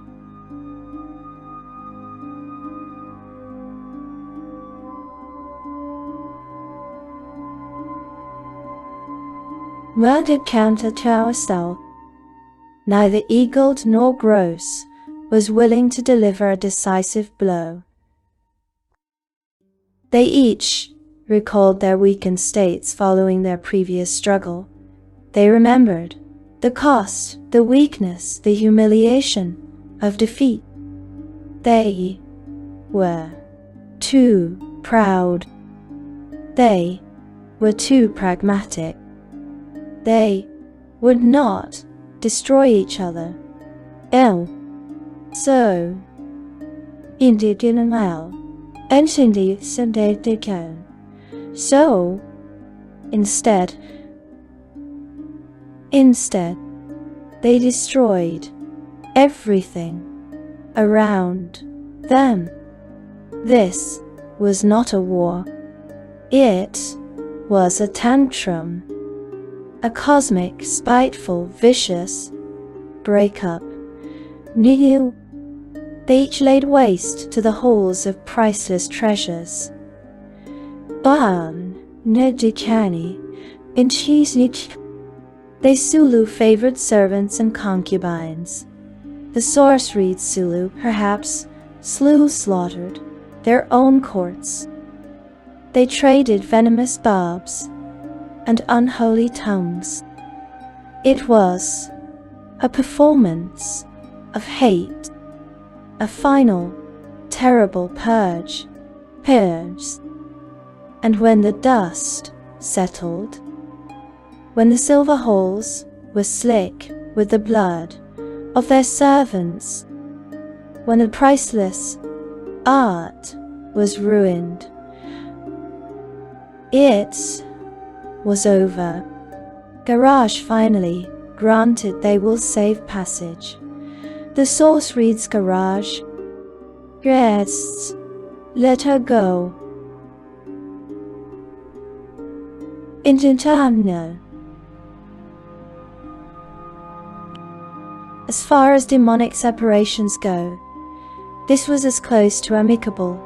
murdered counter Tasha. Neither Eagled nor Gross was willing to deliver a decisive blow. They each recalled their weakened states following their previous struggle. They remembered the cost, the weakness, the humiliation of defeat. They were too proud. They were too pragmatic. They would not destroy each other. So, so, instead, they destroyed everything around them. This was not a war. It was a tantrum. A cosmic, spiteful, vicious breakup. They each laid waste to the halls of priceless treasures. They slew favored servants and concubines. The sorceries slew, perhaps, slaughtered their own courts. They traded venomous barbs and unholy tongues. It was a performance of hate, a final, terrible purge. And when the dust settled, when the silver halls were slick with the blood of their servants, when the priceless art was ruined, it was over. Garage finally granted they will save passage. The source reads Garage. Graz'zt, let her go. Intentamno. As far as demonic separations go, this was as close to amicable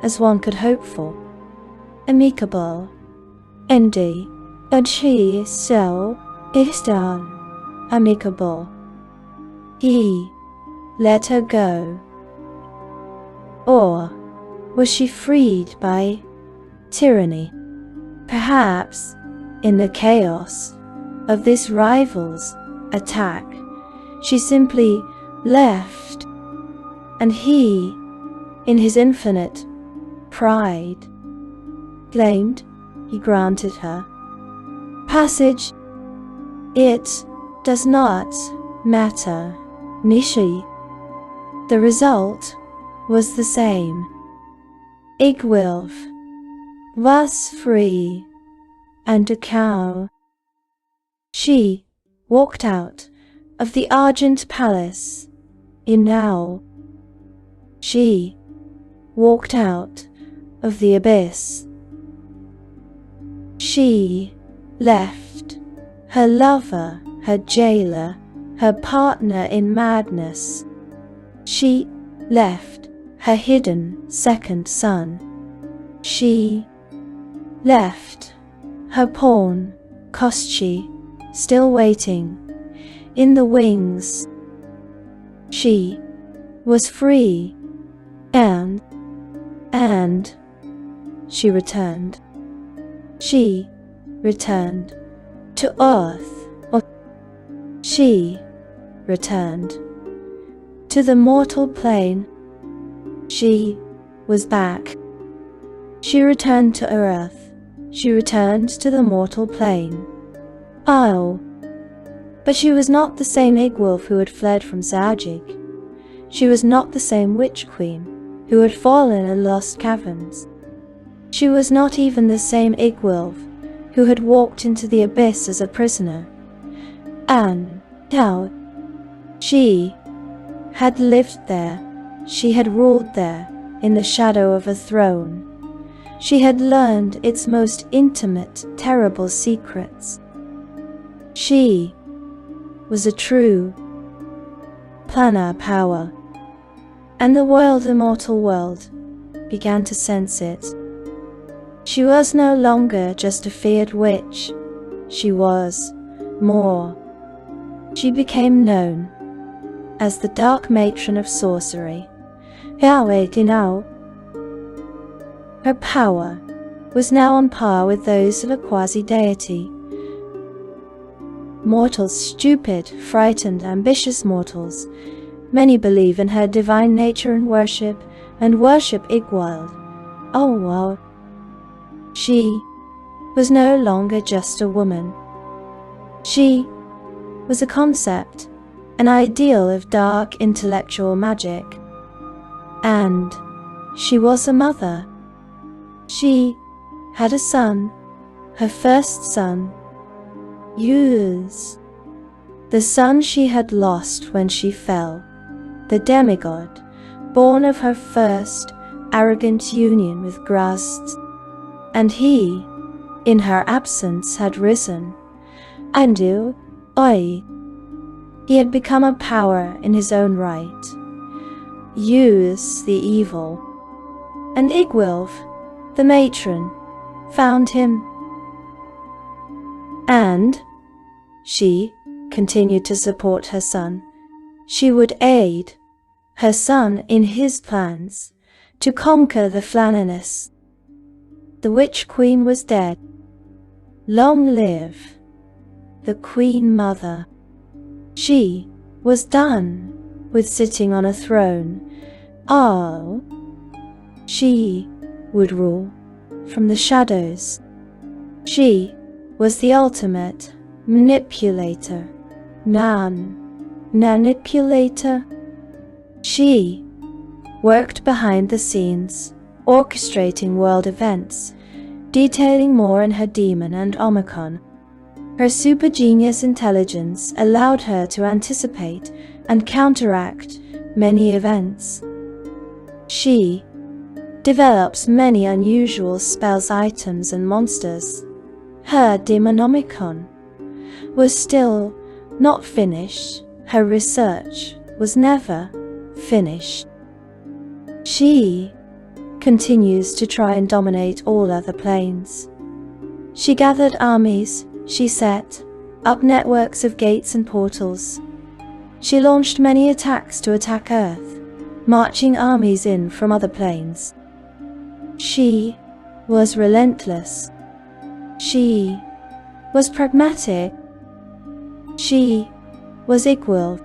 as one could hope for. Amicable. Indeed, and she so is done. Amicable. He let her go. Or was she freed by tyranny? Perhaps, in the chaos of this rival's attack, she simply left, and he, in his infinite pride, claimed he granted her passage. It does not matter, Nishi. The result was the same. Igwilf was free, and a cow. She walked out of the Argent Palace in now. She walked out of the abyss. She left her lover, her jailer, her partner in madness. She left her hidden second son. She left her pawn, Kostchi, still waiting in the wings. She was free, and she returned. She returned to Earth, or she returned to the mortal plane. She was back. She returned to Earth. She returned to the mortal plane. Oh, but she was not the same Igwolf who had fled from Zajic. She was not the same witch queen who had fallen in lost caverns. She was not even the same Igwolf who had walked into the abyss as a prisoner. And now, she had lived there. She had ruled there in the shadow of a throne. She had learned its most intimate, terrible secrets. She was a true planar power, and the world, immortal world, began to sense it. She was no longer just a feared witch. She was more. She became known as the Dark Matron of Sorcery. Her power was now on par with those of a quasi-deity. Mortals, stupid, frightened, ambitious mortals, many believe in her divine nature and worship Igwald. Oh well. She was no longer just a woman. She was a concept, an ideal of dark intellectual magic. And she was a mother. She had a son, her first son, Yuz, the son she had lost when she fell, the demigod, born of her first arrogant union with Graz'zt. And he, in her absence, had risen. Andu, he had become a power in his own right. Yuz, the evil, and Igwilf, the matron, found him. And she continued to support her son. She would aid her son in his plans to conquer the Flananists. The Witch Queen was dead. Long live the Queen Mother. She was done with sitting on a throne. Oh, she would rule from the shadows. She was the ultimate manipulator. Manipulator. She worked behind the scenes, orchestrating world events, detailing more in her demon and Omicron. Her super genius intelligence allowed her to anticipate and counteract many events. She develops many unusual spells, items, and monsters. Her Demonomicon was still not finished. Her research was never finished. She continues to try and dominate all other planes. She gathered armies, she set up networks of gates and portals. She launched many attacks to attack Earth, marching armies in from other planes. She was relentless. She was pragmatic. She was equal.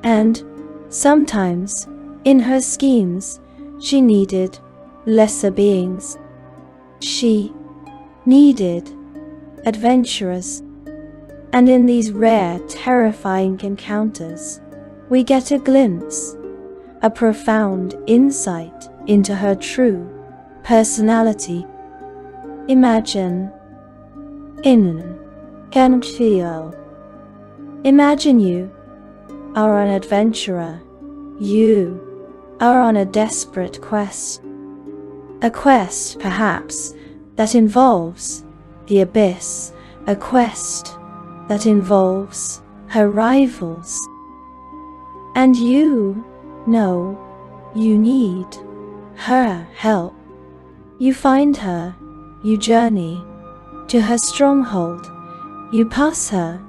And sometimes, in her schemes, she needed lesser beings. She needed adventurers. And in these rare, terrifying encounters, we get a glimpse, a profound insight into her true personality. Imagine Imagine you are an adventurer. You are on a desperate quest. A quest, perhaps, that involves the abyss. A quest that involves her rivals. And you know you need her help. You find her, you journey to her stronghold, you pass her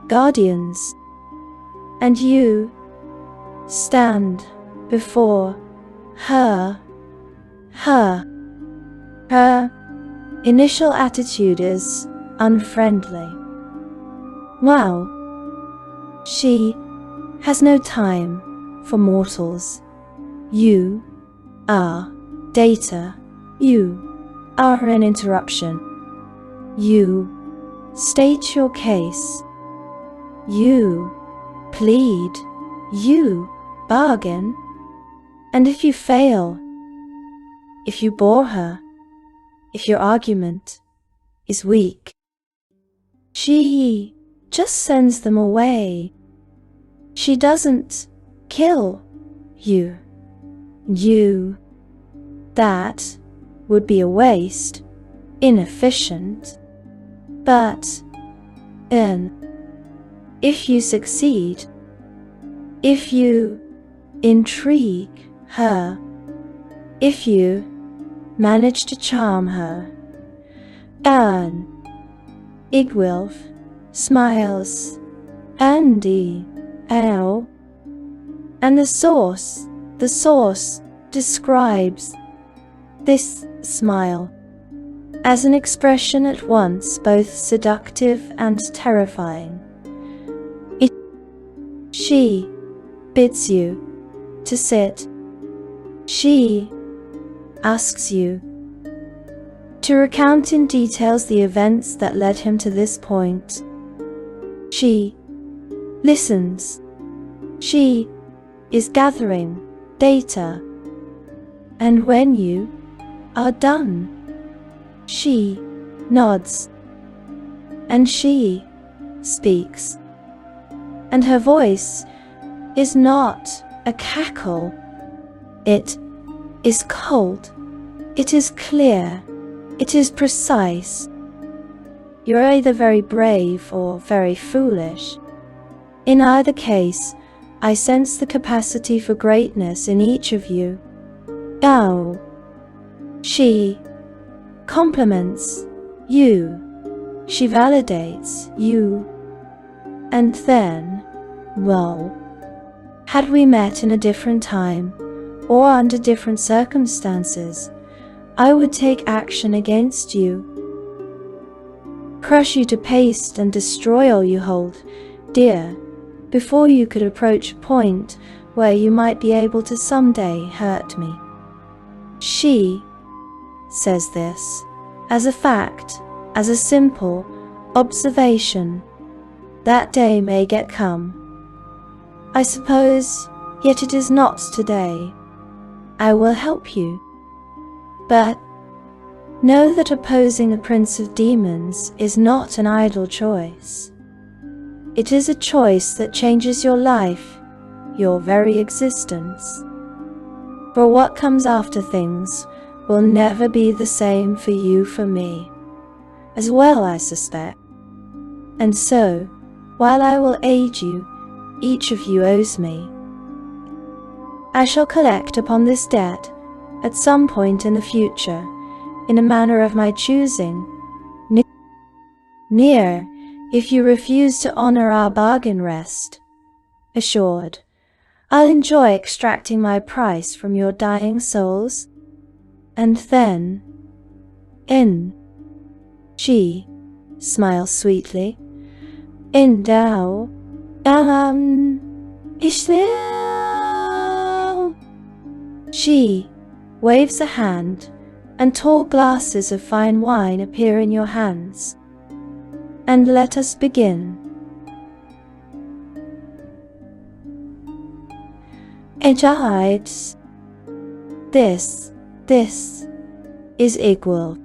guardians, and you stand before her. Her initial attitude is unfriendly. Wow. She has no time for mortals. You are data. You are an interruption. You state your case. You plead. You bargain. And if you fail, if you bore her, if your argument is weak, she just sends them away. She doesn't kill you. That would be a waste, inefficient. But if you succeed, if you intrigue her, if you manage to charm her, Igwilf smiles, and the source describes this smile as an expression at once both seductive and terrifying. She bids you to sit. She asks you to recount in details the events that led him to this point. She listens. She is gathering data. And when you are done, she nods. And she speaks. And her voice is not a cackle. It is cold. It is clear. It is precise. You're either very brave or very foolish. In either case, I sense the capacity for greatness in each of you. She compliments you. She validates you. And then, well, had we met in a different time or under different circumstances, I would take action against you, crush you to paste and destroy all you hold dear, before you could approach a point where you might be able to someday hurt me. She says this as a fact, as a simple observation. That day may yet come, I suppose, yet it is not today. I will help you. But know that opposing a prince of demons is not an idle choice. It is a choice that changes your life, your very existence. For what comes after things will never be the same for you, for me. as well, I suspect. And so, while I will aid you, each of you owes me. I shall collect upon this debt at some point in the future, in a manner of my choosing. Near, if you refuse to honor our bargain, rest assured, I'll enjoy extracting my price from your dying souls. And then, she smiles sweetly, endow, is there? She waves a hand, and tall glasses of fine wine appear in your hands. And let us begin. Ejahides. This is Igwil.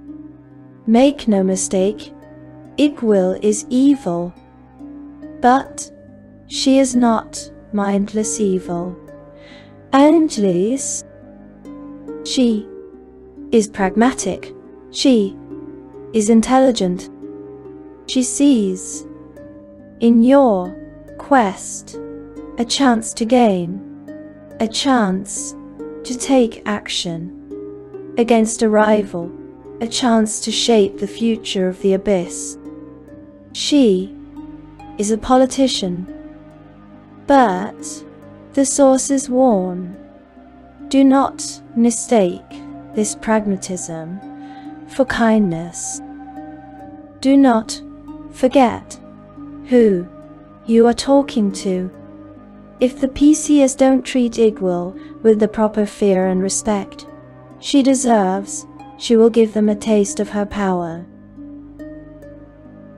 Make no mistake, Igwil is evil. But she is not mindless evil. Angelis. She is pragmatic. She is intelligent. She sees in your quest a chance to gain, a chance to take action against a rival, a chance to shape the future of the abyss. She is a politician, but the sources warn, do not mistake this pragmatism for kindness. Do not forget who you are talking to. If the PCs don't treat Igwil with the proper fear and respect she deserves, she will give them a taste of her power.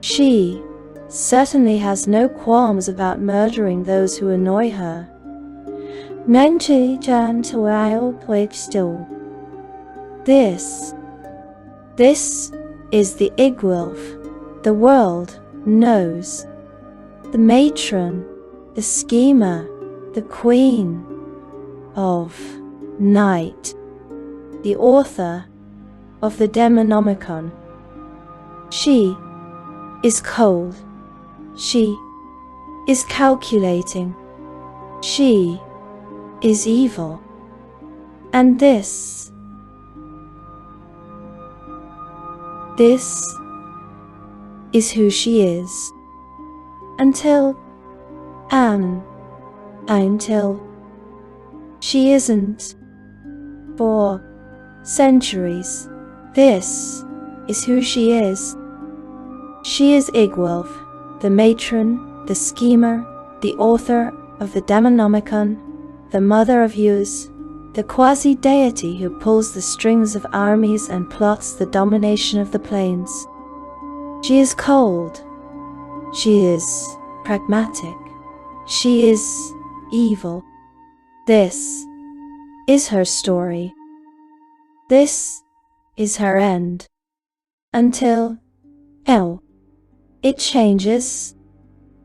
She certainly has no qualms about murdering those who annoy her. This is the Igwilf the world knows. The matron, the schemer, the queen of night, the author of the Demonomicon. She is cold. She is calculating. She is evil. And this is who she is. Until she isn't. For centuries, this is who she is. She is Igwilf, the matron, the schemer, the author of the Demonomicon, the mother of Uz, the quasi-deity who pulls the strings of armies and plots the domination of the plains. She is cold. She is pragmatic. She is evil. This is her story. This is her end. Until it changes.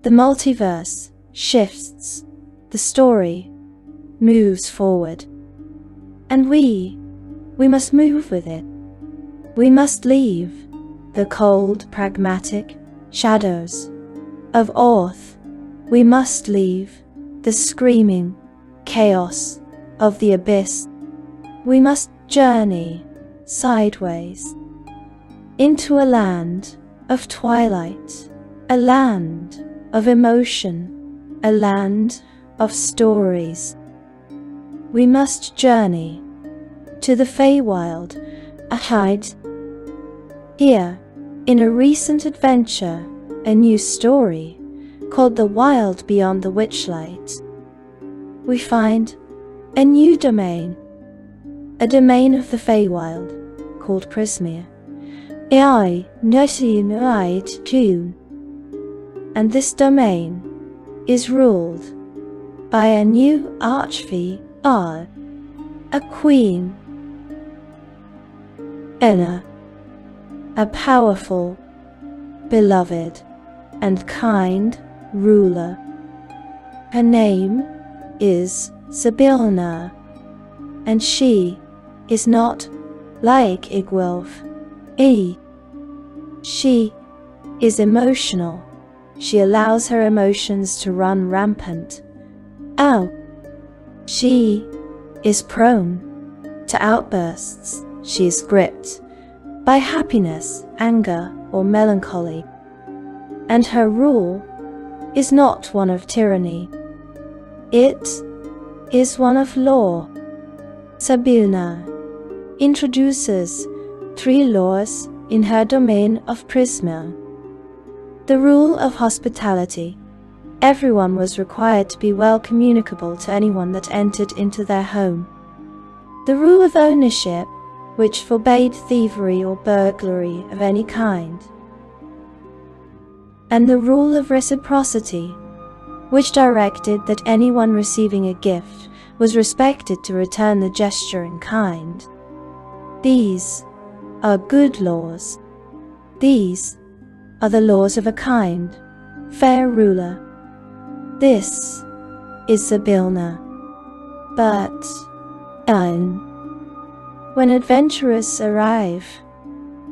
The multiverse shifts. The story moves forward. And we must move with it. We must leave the cold, pragmatic shadows of Orth. We must leave the screaming chaos of the abyss. We must journey sideways into a land of twilight, a land of emotion, a land of stories. We must journey to the Feywild, hide here in a recent adventure, a new story called The Wild Beyond the Witchlight. We find a new domain, a domain of the Feywild called Prismere. And this domain is ruled by a new archfey, a queen, Enna, a powerful, beloved, and kind ruler. Her name is Sibilna, and she is not like Igwilf. She is emotional. She allows her emotions to run rampant. Oh. She is prone to outbursts. She is gripped by happiness, anger, or melancholy. And her rule is not one of tyranny. It is one of law. Sabina introduces 3 laws in her domain of Prisma. The rule of hospitality. Everyone was required to be well communicable to anyone that entered into their home. The rule of ownership, which forbade thievery or burglary of any kind. And the rule of reciprocity, which directed that anyone receiving a gift was respected to return the gesture in kind. These are good laws. These are the laws of a kind, fair ruler. This is Sabilna. But when adventurers arrive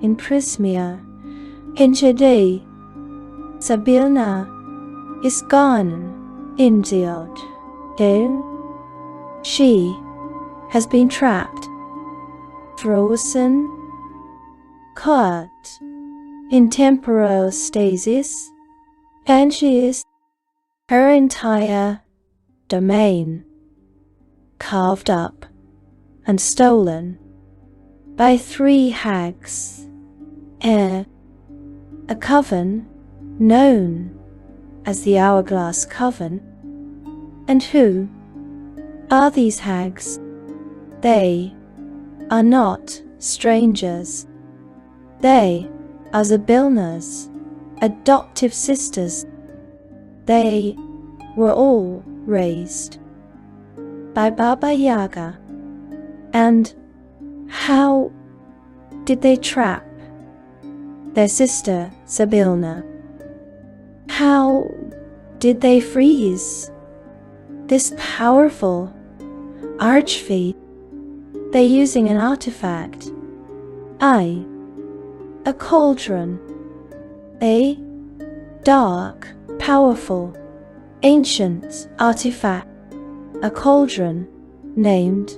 in Prismia, Hinchade, Sabilna is gone indeed. She has been trapped, frozen, caught in temporal stasis, and she is her entire domain carved up and stolen by 3 hags, a coven known as the Hourglass Coven. And who are these hags? They are not strangers. They are Zabilna's adoptive sisters. They were all raised by Baba Yaga. And how did they trap their sister Sabilna? How did they freeze this powerful archfey? They're using an artifact. A cauldron. A dark, powerful, ancient artifact. A cauldron named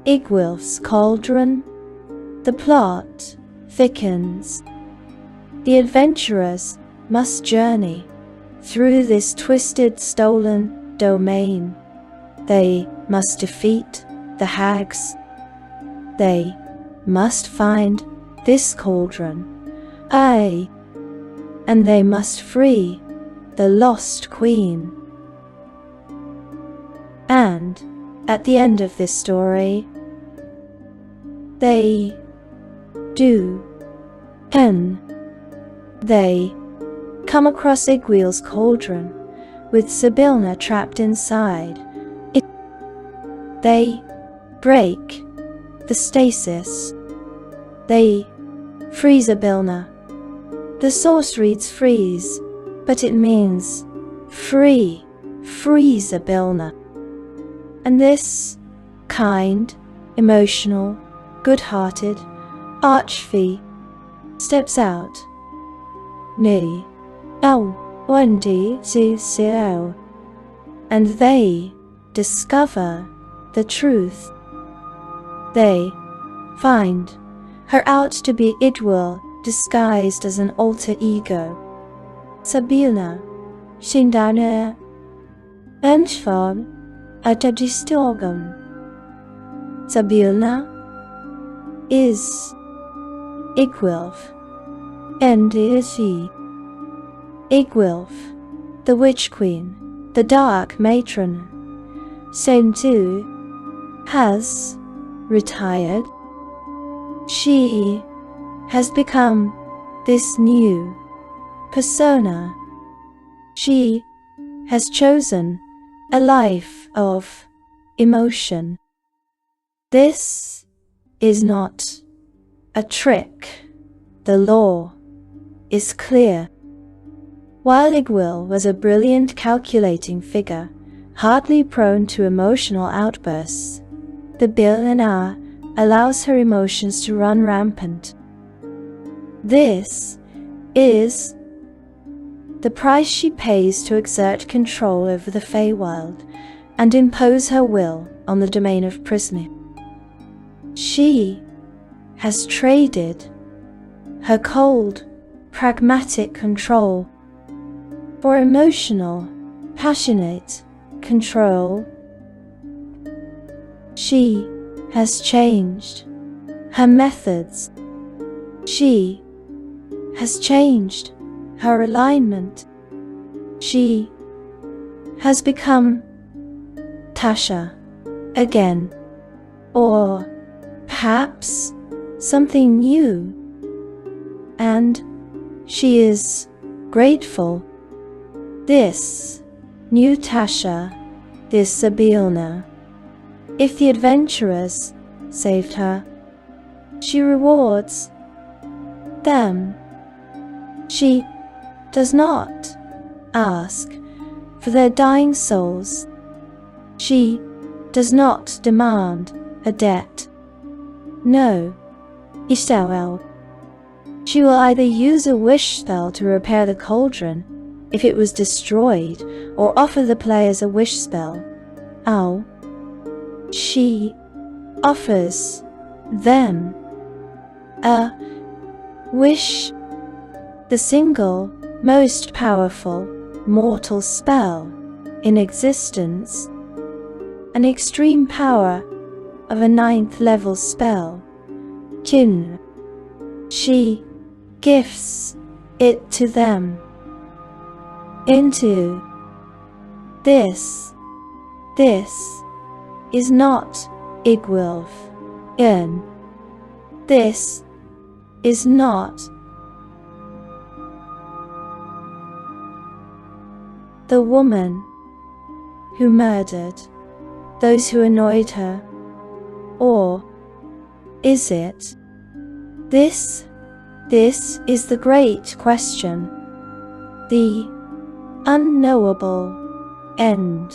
Igwilf's Cauldron. The plot thickens. The adventurers must journey through this twisted, stolen domain. They must defeat the hags. They must find this cauldron. And they must free the lost queen. And at the end of this story, they do. And they come across Igwil's cauldron with Sabilna trapped inside. They break the stasis. They freeze Sabilna. The source reads freeze, but it means free Sabilna. And this kind, emotional, good-hearted archfey steps out. And they discover the truth. They find her out to be Idwil disguised as an alter ego. Sabilna, Shindana, Enschform, Atadistorgum. Sabilna is Igwilf, and is she. Igwilf, the Witch Queen, the Dark Matron, Saint-Tu, has retired. She has become this new persona. She has chosen a life of emotion. This is not a trick. The law is clear. While Igwil was a brilliant calculating figure, hardly prone to emotional outbursts, the billionaire allows her emotions to run rampant. This is the price she pays to exert control over the Feywild and impose her will on the domain of Prismia. She has traded her cold, pragmatic control for emotional, passionate control. She has changed her methods. She has changed her alignment. She has become Tasha again, or perhaps something new, and she is grateful. This new Tasha, this Sabina, if the adventurers saved her, she rewards them. She does not ask for their dying souls. She does not demand a debt. No, Ishtael. She will either use a wish spell to repair the cauldron if it was destroyed, or offer the players a wish spell. Ow. She offers them a wish, the single most powerful mortal spell in existence, an extreme power of a 9th level spell. Kin. She gifts it to them. Into this is not Igwilf. In this is not the woman who murdered those who annoyed her, or is it? This is the great question, the unknowable end.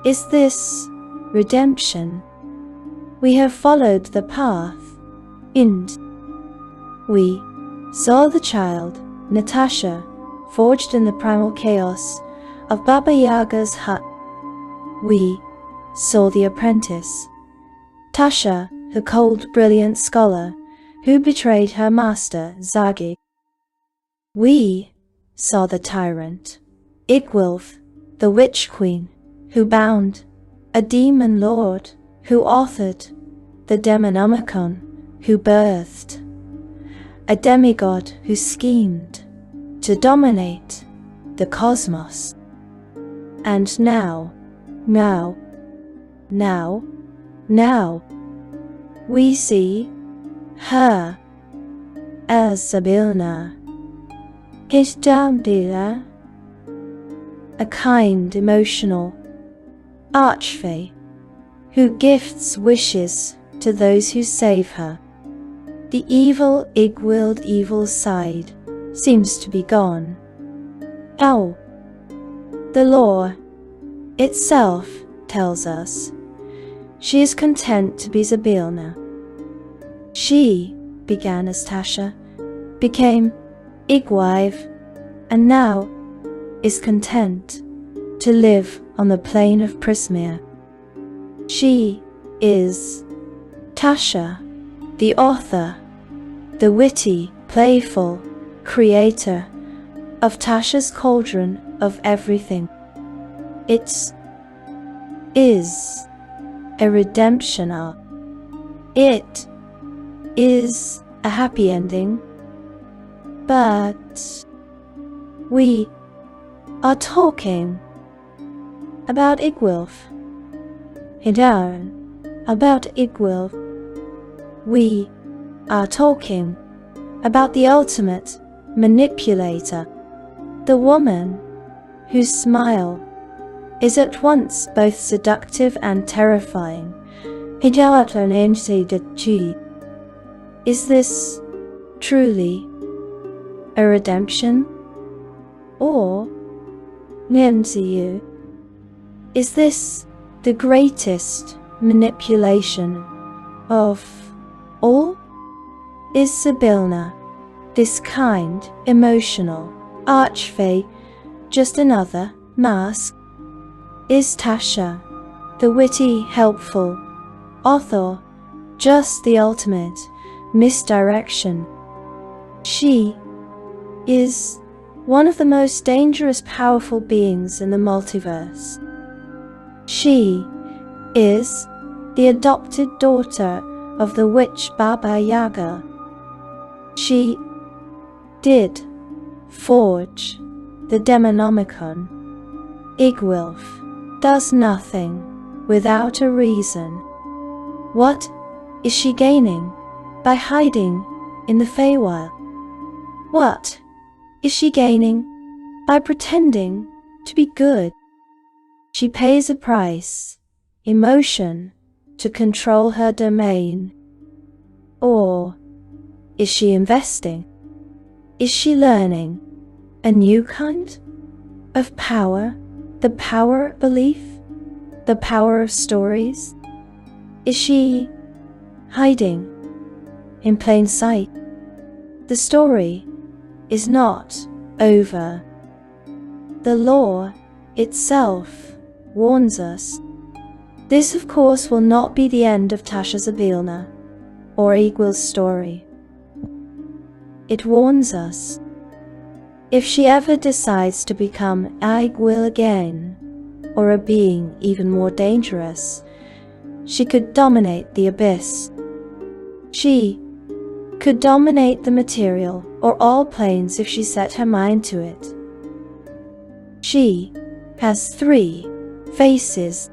Is this redemption? We have followed the path, and we saw the child, Natasha, forged in the primal chaos of Baba Yaga's hut. We saw the apprentice, Tasha, the cold, brilliant scholar who betrayed her master, Zagi. We saw the tyrant, Igwilf, the witch queen, who bound, a demon lord, who authored, the Demonomicon, who birthed, a demigod who schemed to dominate the cosmos. And now, we see her as Sabina, Histamdila, a kind, emotional archfey who gifts wishes to those who save her. The evil Igwilled evil side seems to be gone. Oh, the lore itself tells us she is content to be Zabina. She began as Tasha, became Igwive, and now is content to live on the plane of Prismia. She is Tasha, the author, the witty, playful creator of Tasha's cauldron of everything. It is a redemption arc. It is a happy ending, but we are talking about Igwilf. About Igwilf. We are talking about the ultimate manipulator, the woman whose smile is at once both seductive and terrifying. Is this truly a redemption? Or, is this the greatest manipulation of all? Is Sibilna This kind, emotional archfey, just another mask, is Tasha, the witty, helpful author, just the ultimate misdirection. She is one of the most dangerous, powerful beings in the multiverse. She is the adopted daughter of the witch Baba Yaga. She did forge the Demonomicon. Igwilf does nothing without a reason. What is she gaining by hiding in the Feywild? What is she gaining by pretending to be good? She pays a price, emotion, to control her domain. Or is she investing? Is she learning a new kind of power? The power of belief? The power of stories? Is she hiding in plain sight? The story is not over. The lore itself warns us. This, of course, will not be the end of Tasha Zabilna or Igwil's story. It warns us. If she ever decides to become Igwil again, or a being even more dangerous, she could dominate the abyss. She could dominate the material or all planes if she set her mind to it. She has 3 faces.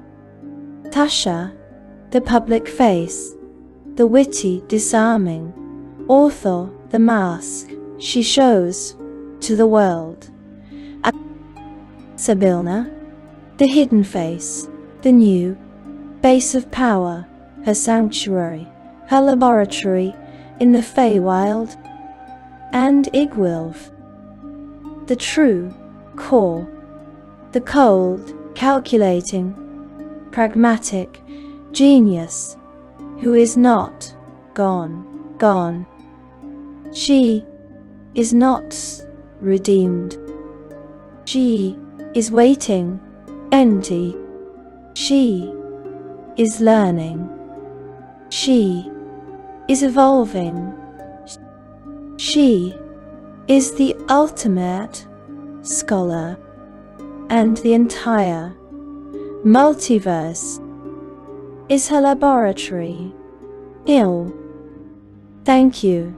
Tasha, the public face, the witty, disarming author, the mask she shows to the world. Zabilna, the hidden face, the new base of power, her sanctuary, her laboratory in the Feywild. And Igwilf, the true core, the cold, calculating, pragmatic genius who is not gone. She is not redeemed. She is waiting empty. She is learning. She is evolving. She is the ultimate scholar, and the entire multiverse is her laboratory. Thank you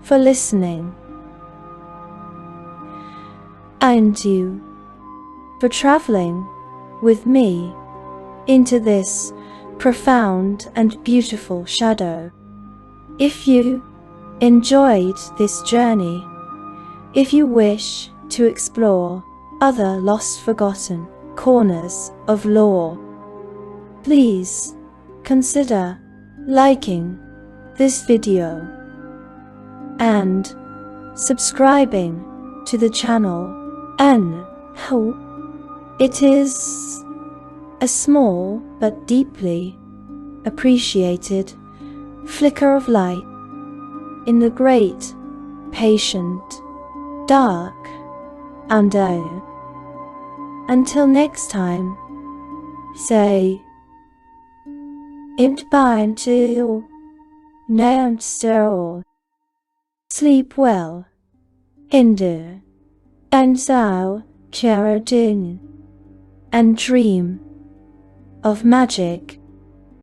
for listening, and you for traveling with me into this profound and beautiful shadow. If you enjoyed this journey, if you wish to explore other lost, forgotten corners of lore, please consider liking this video and subscribing to the channel. And it is a small but deeply appreciated flicker of light in the great, patient, dark unknown. Until next time, say Imtbine to Namster. Sleep well, Hindu, and Zao Charadin, and dream of magic.